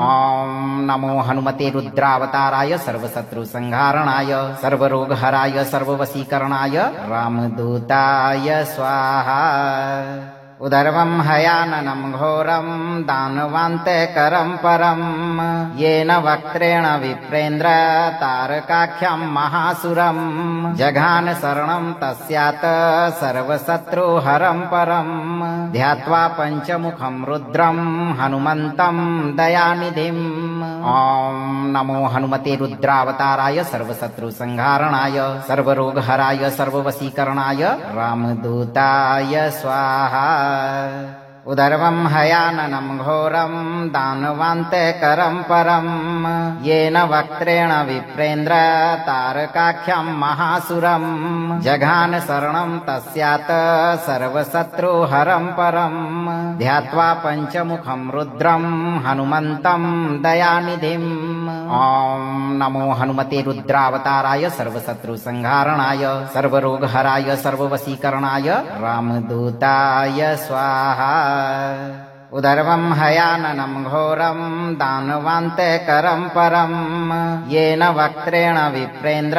ॐ नमो हनुमते रुद्रावताराय सर्वशत्रुसंहारणाय सर्वरोगहराय सर्ववशीकरणाय रामदूताय स्वाहा। उदर्वं हयाननं घोरं दानवान्तेकरं परं येन वक्त्रेण विप्रेन्द्र तारकाख्यं महासुरं जघान शरणं तस्यात् सर्वशत्रुहरं परं ध्यात्वा पञ्चमुखं रुद्रं हनुमन्तं दयानिधिम्। ॐ नमो हनुमते रुद्रावताराय सर्वशत्रुसंहारणाय सर्वरोगहराय सर्ववशीकरणाय रामदूताय स्वाहा। उदर्वं हयाननं घोरं दानवान्तेकरं परं येन वक्त्रेण विप्रेन्द्र तारकाख्यं महासुरं जघान शरणं तस्यात् सर्वशत्रुहरं परं ध्यात्वा पञ्चमुखं रुद्रं हनुमन्तं दयानिधिम्। ॐ नमो हनुमते रुद्रावताराय सर्वशत्रुसंहारणाय सर्वरोगहराय सर्ववशीकरणाय रामदूताय स्वाहा। उदर्वं हयाननं घोरं दानवान्तेकरं परं येन वक्त्रेण विप्रेन्द्र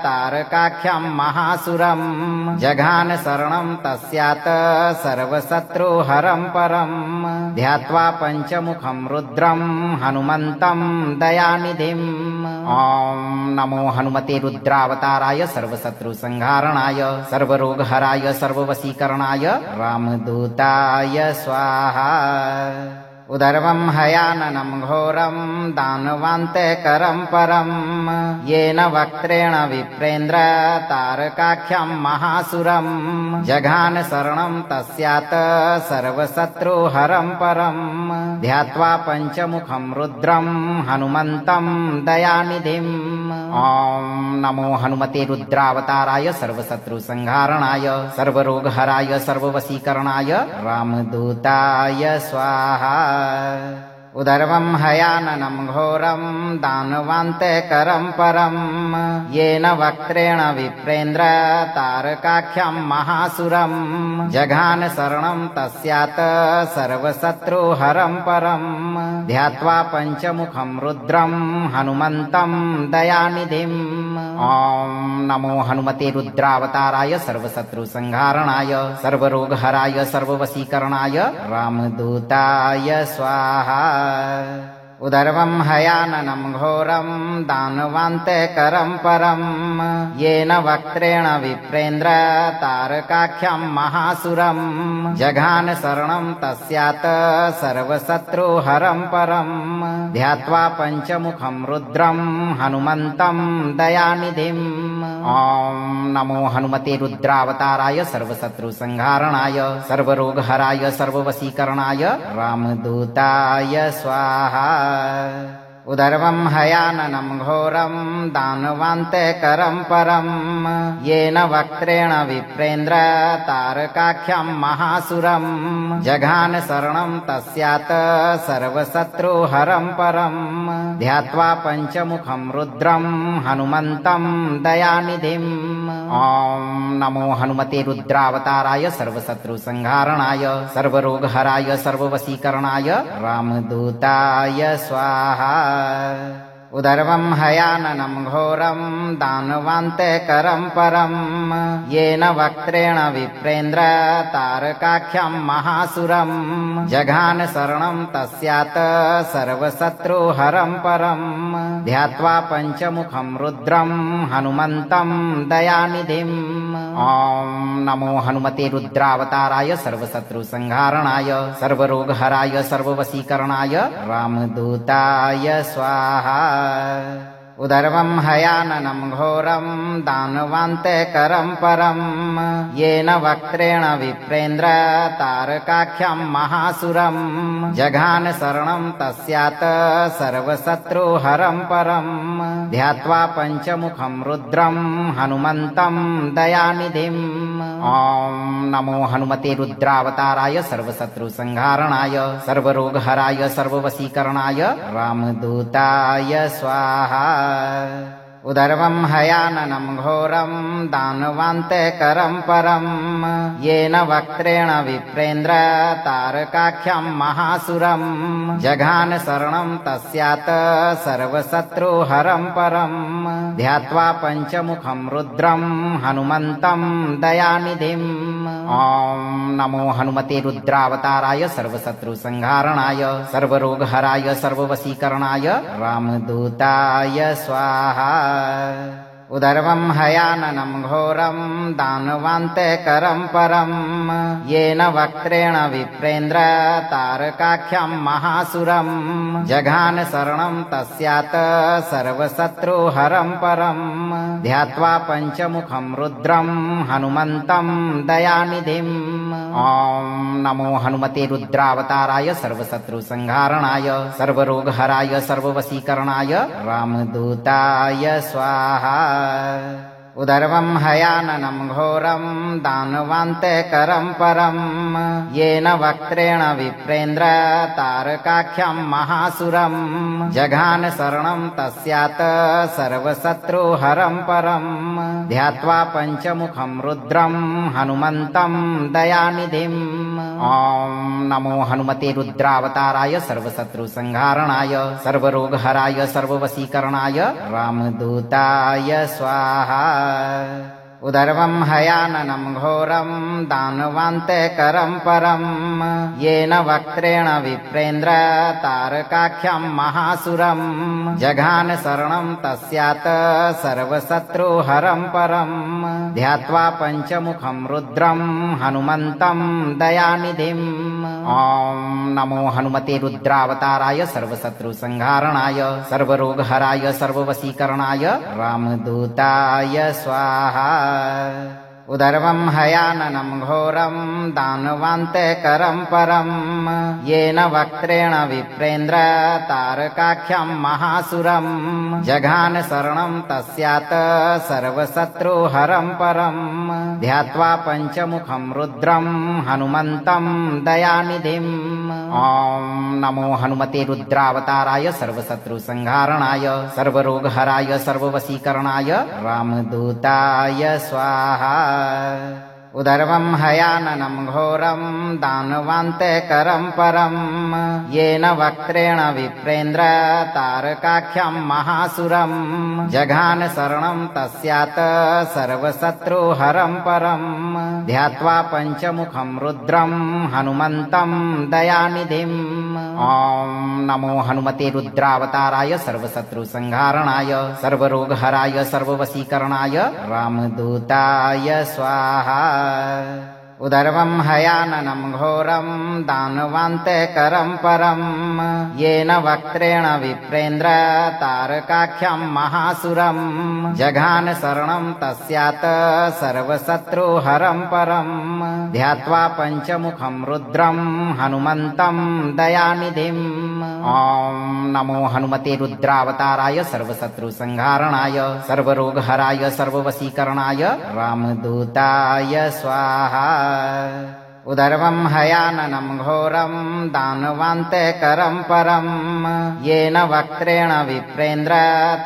तारकाख्यं महासुरं जघान शरणं तस्यात् सर्वशत्रुहरं परं ध्यात्वा पञ्चमुखं रुद्रं हनुमन्तं दयानिधिम्। ॐ नमो हनुमते रुद्रावताराय सर्वशत्रुसंहारणाय सर्वरोगहराय सर्ववशीकरणाय रामदूताय स्वाहा। उदर्वं हयाननं घोरं दानवान्तेकरं परं येन वक्त्रेण विप्रेन्द्र तारकाख्यं महासुरं जघान शरणं तस्यात् सर्वशत्रुहरं परं ध्यात्वा पञ्चमुखं रुद्रं हनुमन्तं दयानिधिम्। ॐ नमो हनुमते रुद्रावताराय सर्वशत्रुसंहारणाय सर्वरोगहराय सर्ववशीकरणाय रामदूताय स्वाहा। उदर्वं हयाननं घोरं दानवान्तेकरं परं येन वक्त्रेण विप्रेन्द्र तारकाख्यं महासुरं जघान शरणं तस्यात् सर्वशत्रुहरं परं ध्यात्वा पञ्चमुखं रुद्रं हनुमन्तं दयानिधिम्। ॐ नमो हनुमते रुद्रावताराय सर्वशत्रुसंहारणाय सर्वरोगहराय सर्ववशीकरणाय रामदूताय स्वाहा। उदर्वं हयाननं घोरं दानवान्तेकरं परं येन वक्त्रेण विप्रेन्द्र तारकाख्यं महासुरं जघान शरणं तस्यात् सर्वशत्रुहरं परं ध्यात्वा पञ्चमुखं रुद्रं हनुमन्तं दयानिधिम्। ॐ नमो हनुमते रुद्रावताराय सर्वशत्रुसंहारणाय सर्वरोगहराय सर्ववशीकरणाय रामदूताय स्वाहा। उदर्वं हयाननं घोरं दानवान्तेकरं परं येन वक्त्रेण विप्रेन्द्र तारकाख्यं महासुरं जघान शरणं तस्यात् सर्वशत्रुहरं परं ध्यात्वा पञ्चमुखं रुद्रं हनुमन्तं दयानिधिम्। ॐ नमो हनुमते रुद्रावताराय सर्वशत्रुसंहारणाय सर्वरोगहराय सर्ववशीकरणाय रामदूताय स्वाहा। उदर्वं हयाननं घोरं दानवान्तेकरं परं येन वक्त्रेण विप्रेन्द्र तारकाख्यं महासुरं जघान शरणं तस्यात् सर्वशत्रुहरं परं ध्यात्वा पञ्चमुखं रुद्रं हनुमन्तं दयानिधिम्। ॐ नमो हनुमते रुद्रावताराय सर्वशत्रुसंहारणाय सर्वरोगहराय सर्ववशीकरणाय रामदूताय स्वाहा। उदर्वं हयाननं घोरं दानवान्तकरं परं येन वक्त्रेण विप्रेन्द्र तारकाख्यं महासुरं जघान शरणं तस्यात् सर्वशत्रुहरं परं ध्यात्वा पञ्चमुखं रुद्रं हनुमन्तं दयानिधिम्। ॐ नमो हनुमते रुद्रावताराय सर्वशत्रुसंहारणाय सर्वरोगहराय सर्ववशीकरणाय रामदूताय स्वाहा। उदर्वं हयाननं घोरं दानवान्तकरं परं येन वक्त्रेण विप्रेन्द्र तारकाख्यं महासुरं जघान शरणं तस्यात् सर्वशत्रुहरं परं ध्यात्वा पञ्चमुखं रुद्रं हनुमन्तं दयानिधिम्। ॐ नमो हनुमते रुद्रावताराय सर्वशत्रुसंहारणाय सर्वरोगहराय सर्ववशीकरणाय रामदूताय स्वाहा। उदर्वं हयाननं घोरं दानवान्तकरं परं येन वक्त्रेण विप्रेन्द्र तारकाख्यं महासुरं जघान शरणं तस्यात् सर्वशत्रुहरं परं ध्यात्वा पञ्चमुखं रुद्रं हनुमन्तं दयानिधिम्। ॐ नमो हनुमते रुद्रावताराय सर्वशत्रुसंहारणाय सर्वरोगहराय सर्ववशीकरणाय रामदूताय स्वाहा। उदर्वं हयाननं घोरं दानवान्तकरं परं येन वक्त्रेण विप्रेन्द्र तारकाख्यं महासुरं जघान शरणं तस्यात् सर्वशत्रुहरं परं ध्यात्वा पञ्चमुखं रुद्रं हनुमन्तं दयानिधिम्। ॐ नमो हनुमते रुद्रावताराय सर्वशत्रुसंहारणाय सर्वरोगहराय सर्ववशीकरणाय रामदूताय स्वाहा। उदर्वं हयाननं घोरं दानवान्तकरं परं येन वक्त्रेण विप्रेन्द्र तारकाख्यं महासुरं जघान शरणं तस्यात् सर्वशत्रुहरं परं ध्यात्वा पञ्चमुखं रुद्रं हनुमन्तं दयानिधिम्। ॐ नमो हनुमते रुद्रावताराय सर्वशत्रुसंहारणाय सर्वरोगहराय सर्ववशीकरणाय रामदूताय स्वाहा। उदर्वं हयाननं घोरं दानवान्तकरं परं येन वक्त्रेण विप्रेन्द्र तारकाख्यं महासुरं जघान शरणं तस्यात् सर्वशत्रुहरं परं ध्यात्वा पञ्चमुखं रुद्रं हनुमन्तं दयानिधिम्। ॐ नमो हनुमते रुद्रावताराय सर्वशत्रुसंहारणाय सर्वरोगहराय सर्ववशीकरणाय रामदूताय स्वाहा। उदर्वं हयाननं घोरं दानवान्तकरं परं येन वक्त्रेण विप्रेन्द्र तारकाख्यं महासुरं जघान शरणं तस्यात् सर्वशत्रुहरं परं ध्यात्वा पञ्चमुखं रुद्रं हनुमन्तं दयानिधिम्। ॐ नमो हनुमते रुद्रावताराय सर्वशत्रुसंहारणाय सर्वरोगहराय सर्ववशीकरणाय रामदूताय स्वाहा। उदर्वं हयाननं घोरं दानवान्तकरं परं येन वक्त्रेण विप्रेन्द्र तारकाख्यं महासुरं जघान शरणं तस्यात् सर्वशत्रुहरं परं ध्यात्वा पञ्चमुखं रुद्रं हनुमन्तं दयानिधिम्। ॐ नमो हनुमते रुद्रावताराय सर्वशत्रुसंहारणाय सर्वरोगहराय सर्ववशीकरणाय रामदूताय स्वाहा। उदर्वं हयाननं घोरं दानवान्तकरं परं येन वक्त्रेण विप्रेन्द्र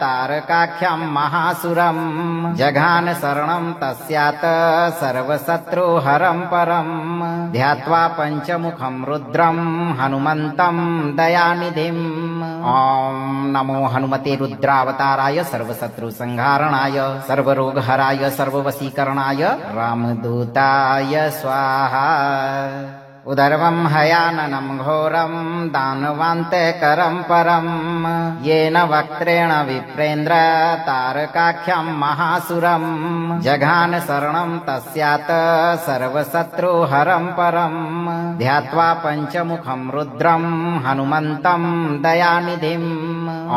तारकाख्यं महासुरं जघान शरणं तस्यात् सर्वशत्रुहरं परं ध्यात्वा पञ्चमुखं रुद्रं हनुमन्तं दयानिधिम्। ॐ नमो हनुमते रुद्रावताराय सर्वशत्रुसंहारणाय सर्वरोगहराय सर्ववशीकरणाय रामदूताय स्वाहा। उदर्वं हयाननं घोरं दानवान्तेकरं परं येन वक्त्रेण विप्रेन्द्र तारकाख्यं महासुरं जघान शरणं तस्यात् सर्वशत्रुहरं परं ध्यात्वा पञ्चमुखं रुद्रं हनुमन्तं दयानिधिम्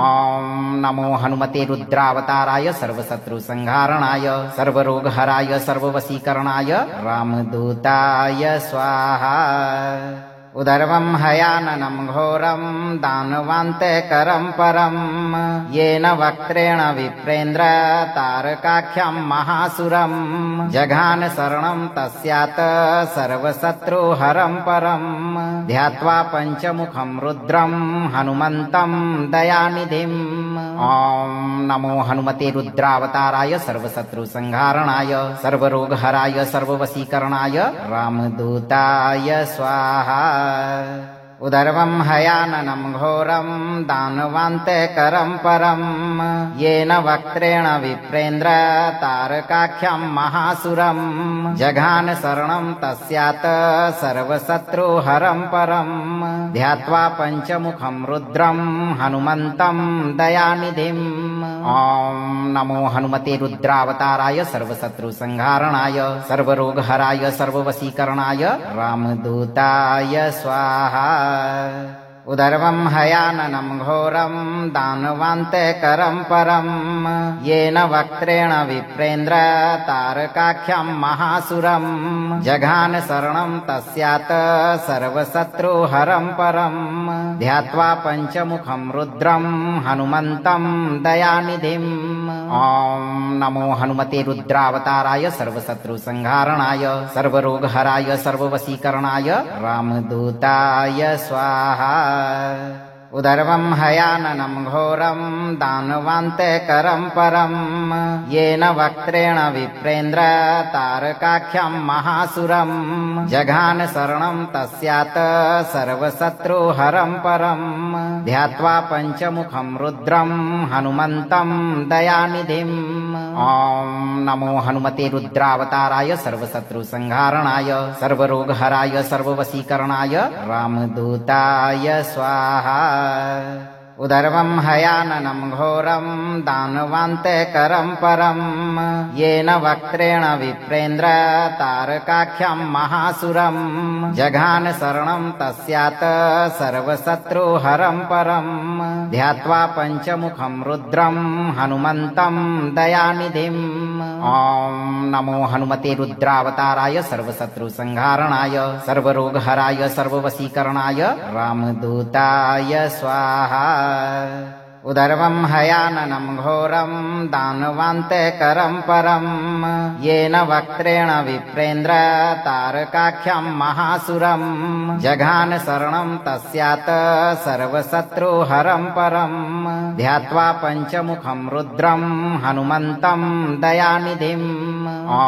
ॐ नमो हनुमते रुद्रावताराय सर्वशत्रुसंहारणाय सर्वरोगहराय सर्ववशीकरणाय रामदूताय स्वाहा। उदर्वं हयाननं घोरं दानवान्तेकरं परं येन वक्त्रेण विप्रेन्द्र तारकाख्यं महासुरं जघान शरणं तस्यात् सर्वशत्रुहरं परं ध्यात्वा पञ्चमुखं रुद्रं हनुमन्तं दयानिधिम् ॐ नमो हनुमते रुद्रावताराय सर्वशत्रुसंहारणाय सर्वरोगहराय सर्ववशीकरणाय रामदूताय स्वाहा। उदर्वं हयाननं घोरं दानवान्तेकरं परं येन वक्त्रेण विप्रेन्द्र तारकाख्यं महासुरं जघान शरणं तस्यात् सर्वशत्रुहरं परं ध्यात्वा पञ्चमुखं रुद्रं हनुमन्तं दयानिधिम् ॐ नमो हनुमते रुद्रावताराय सर्वशत्रुसंहारणाय सर्वरोगहराय सर्ववशीकरणाय रामदूताय स्वाहा। उदर्वं हयाननं घोरं दानवान्तेकरं परं येन वक्त्रेण विप्रेन्द्र तारकाख्यं महासुरं जघान शरणं तस्यात् सर्वशत्रुहरं परं ध्यात्वा पञ्चमुखं रुद्रं हनुमन्तं दयानिधिम् ॐ नमो हनुमते रुद्रावताराय सर्वशत्रुसंहारणाय सर्वरोगहराय सर्ववशीकरणाय रामदूताय स्वाहा। उदर्वं हयाननं घोरं दानवान्तेकरं परं येन वक्त्रेण विप्रेन्द्र तारकाख्यं महासुरं जघान शरणं तस्यात् सर्वशत्रुहरं परं ध्यात्वा पञ्चमुखं रुद्रं हनुमन्तं दयानिधिम् ॐ नमो हनुमते रुद्रावताराय सर्वशत्रुसंहारणाय सर्वरोगहराय सर्ववशीकरणाय रामदूताय स्वाहा। उदर्वं हयाननं घोरं दानवान्तेकरं परं येन वक्त्रेण विप्रेन्द्र तारकाख्यं महासुरं जघान शरणं तस्यात् सर्वशत्रुहरं परं ध्यात्वा पञ्चमुखं रुद्रं हनुमन्तं दयानिधिम् ॐ नमो हनुमते रुद्रावताराय सर्वशत्रुसंहारणाय सर्वरोगहराय सर्ववशीकरणाय रामदूताय स्वाहा। उदर्वं हयाननं घोरं दानवान्तेकरं परं येन वक्त्रेण विप्रेन्द्र तारकाख्यं महासुरं जघान शरणं तस्यात् सर्वशत्रुहरं परं ध्यात्वा पञ्चमुखं रुद्रं हनुमन्तं दयानिधिम् ॐ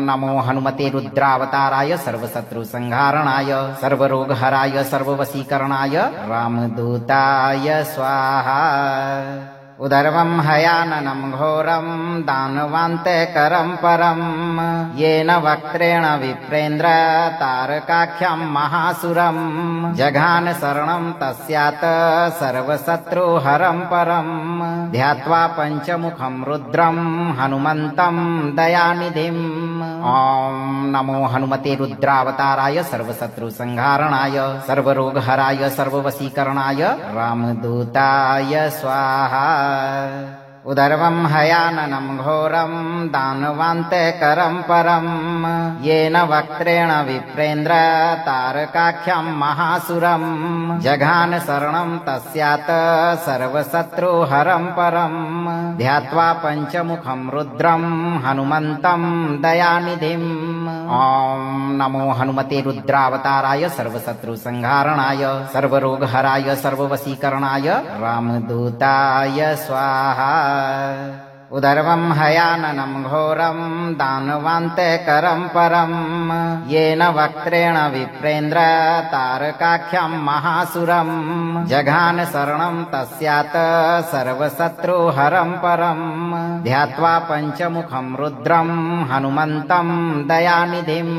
नमो हनुमते रुद्रावताराय सर्वशत्रुसंहारणाय सर्वरोगहराय सर्ववशीकरणाय रामदूताय स्वाहा। उदर्वं हयाननं घोरं दानवान्तेकरं परं येन वक्त्रेण विप्रेन्द्र तारकाख्यं महासुरं जघान शरणं तस्यात् सर्वशत्रुहरं परं ध्यात्वा पञ्चमुखं रुद्रं हनुमन्तं दयानिधिम् ॐ नमो हनुमते रुद्रावताराय सर्वशत्रुसंहारणाय सर्वरोगहराय सर्ववशीकरणाय रामदूताय स्वाहा। उदर्वं हयाननं घोरं दानवान्तेकरं परं येन वक्त्रेण विप्रेन्द्र तारकाख्यं महासुरं जघान शरणं तस्यात् सर्वशत्रुहरं परं ध्यात्वा पञ्चमुखं रुद्रं हनुमन्तं दयानिधिम् ॐ नमो हनुमते रुद्रावताराय सर्वशत्रुसंहारणाय सर्वरोगहराय सर्ववशीकरणाय रामदूताय स्वाहा। उदर्वं हयाननं घोरं दानवान्तेकरं परं येन वक्त्रेण विप्रेन्द्र तारकाख्यं महासुरं जघान शरणं तस्यात् सर्वशत्रुहरं परं ध्यात्वा पञ्चमुखं रुद्रं हनुमन्तं दयानिधिम्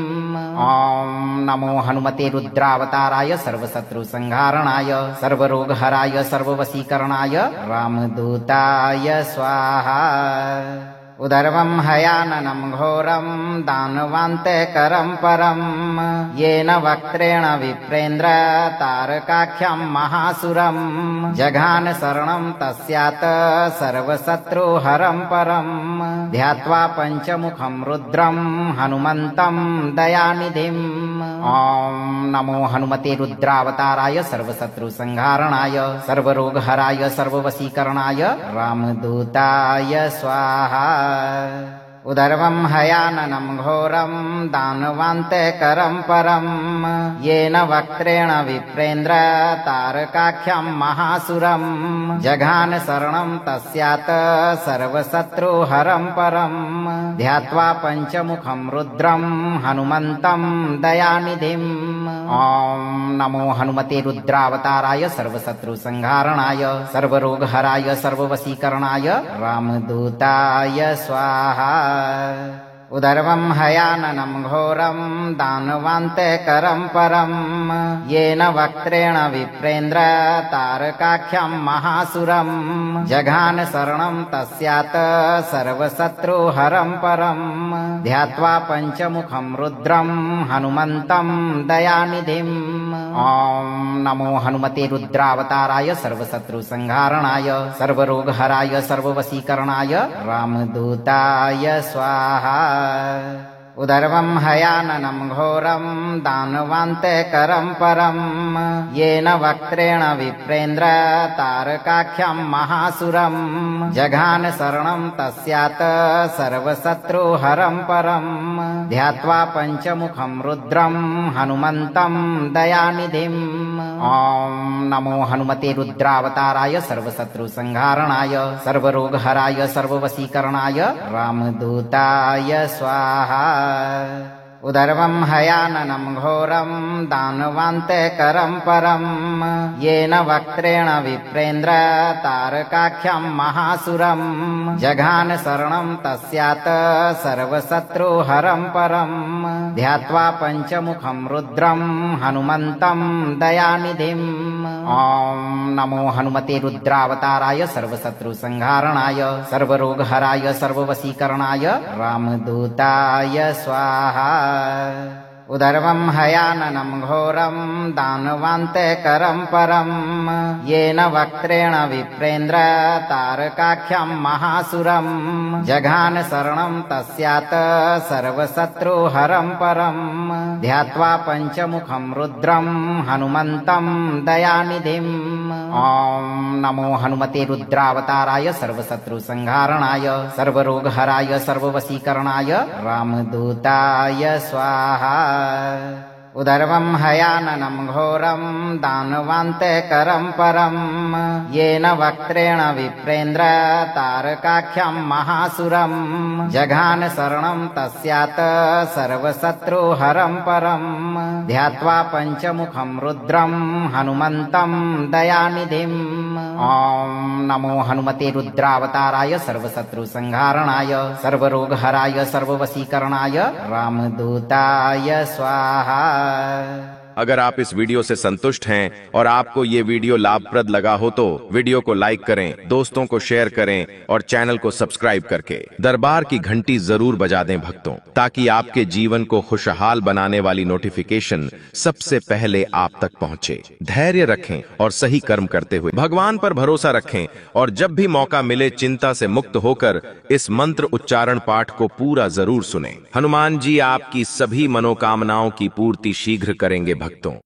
ॐ नमो हनुमते रुद्रावताराय सर्वशत्रु संहारणाय सर्वरोगहराय सर्ववशीकरणाय रामदूताय स्वाहा। उदर्वं हयाननं घोरं दानवान्तेकरं परं येन वक्त्रेण विप्रेन्द्र तारकाख्यं महासुरं जघान शरणं तस्यात् सर्वशत्रुहरं परं ध्यात्वा पञ्चमुखं रुद्रं हनुमन्तं दयानिधिम्। ॐ नमो हनुमते रुद्रावताराय सर्वशत्रु संहारणाय सर्वरोगहराय सर्ववशीकरणाय रामदूताय स्वाहा। उदर्वं हयाननं घोरं दानवान्तेकरं परं येन वक्त्रेण विप्रेन्द्र तारकाख्यं महासुरं जघान शरणं तस्यात् सर्वशत्रुहरं परं ध्यात्वा पञ्चमुखं रुद्रं हनुमन्तं दयानिधिम्। ॐ नमो हनुमते रुद्रावताराय सर्वशत्रु संहारणाय सर्वरोगहराय सर्ववशीकरणाय रामदूताय स्वाहा। उदर्वं हयाननं घोरं दानवान्तेकरं परं येन वक्त्रेण विप्रेन्द्र तारकाख्यं महासुरं जघान शरणं तस्यात् सर्वशत्रुहरं परं ध्यात्वा पञ्चमुखं रुद्रं हनुमन्तं दयानिधिम्। ॐ नमो हनुमते रुद्रावताराय सर्वशत्रु संहारणाय सर्वरोगहराय सर्ववशीकरणाय रामदूताय स्वाहा। उदर्वं हयाननं घोरं दानवान्तेकरं परं येन वक्त्रेण विप्रेन्द्र तारकाख्यं महासुरं जघान शरणं तस्यात् सर्वशत्रुहरं परं ध्यात्वा पञ्चमुखं रुद्रं हनुमन्तं दयानिधिम्। ॐ नमो हनुमते रुद्रावताराय सर्वशत्रु संहारणाय सर्वरोगहराय सर्ववशीकरणाय रामदूताय स्वाहा। उदर्वं हयाननं घोरं दानवान्तेकरं परं येन वक्त्रेण विप्रेन्द्र तारकाख्यं महासुरं जघान शरणं तस्यात् सर्वशत्रुहरं परं ध्यात्वा पञ्चमुखं रुद्रं हनुमन्तं दयानिधिम्। ॐ नमो हनुमते रुद्रावताराय सर्वशत्रु संहारणाय सर्वरोगहराय सर्ववशीकरणाय रामदूताय स्वाहा। उदर्वं हयाननं घोरं दानवान्तेकरं परं येन वक्त्रेण विप्रेन्द्र तारकाख्यं महासुरं जघान शरणं तस्यात् सर्वशत्रुहरं परं ध्यात्वा पञ्चमुखं रुद्रं हनुमन्तं दयानिधिम्। ॐ नमो हनुमते रुद्रावताराय सर्वशत्रु संहारणाय सर्वरोगहराय सर्ववशीकरणाय रामदूताय स्वाहा। उदर्वं हयाननं घोरं दानवान्तेकरं परं येन वक्त्रेण विप्रेन्द्र तारकाख्यं महासुरं जघान शरणं तस्यात् सर्वशत्रुहरं परं ध्यात्वा पञ्चमुखं रुद्रं हनुमन्तं दयानिधिम्। ॐ नमो हनुमते रुद्रावताराय सर्वशत्रु संहारणाय सर्वरोगहराय सर्ववशीकरणाय रामदूताय स्वाहा। अगर आप इस वीडियो से संतुष्ट हैं और आपको ये वीडियो लाभप्रद लगा हो तो वीडियो को लाइक करें, दोस्तों को शेयर करें और चैनल को सब्सक्राइब करके दरबार की घंटी जरूर बजा दें भक्तों, ताकि आपके जीवन को खुशहाल बनाने वाली नोटिफिकेशन सबसे पहले आप तक पहुंचे। धैर्य रखें और सही कर्म करते हुए भगवान पर भरोसा रखें और जब भी मौका मिले चिंता से मुक्त होकर इस मंत्र उच्चारण पाठ को पूरा जरूर सुनें। हनुमान जी आपकी सभी मनोकामनाओं की पूर्ति शीघ्र करेंगे भक्तों।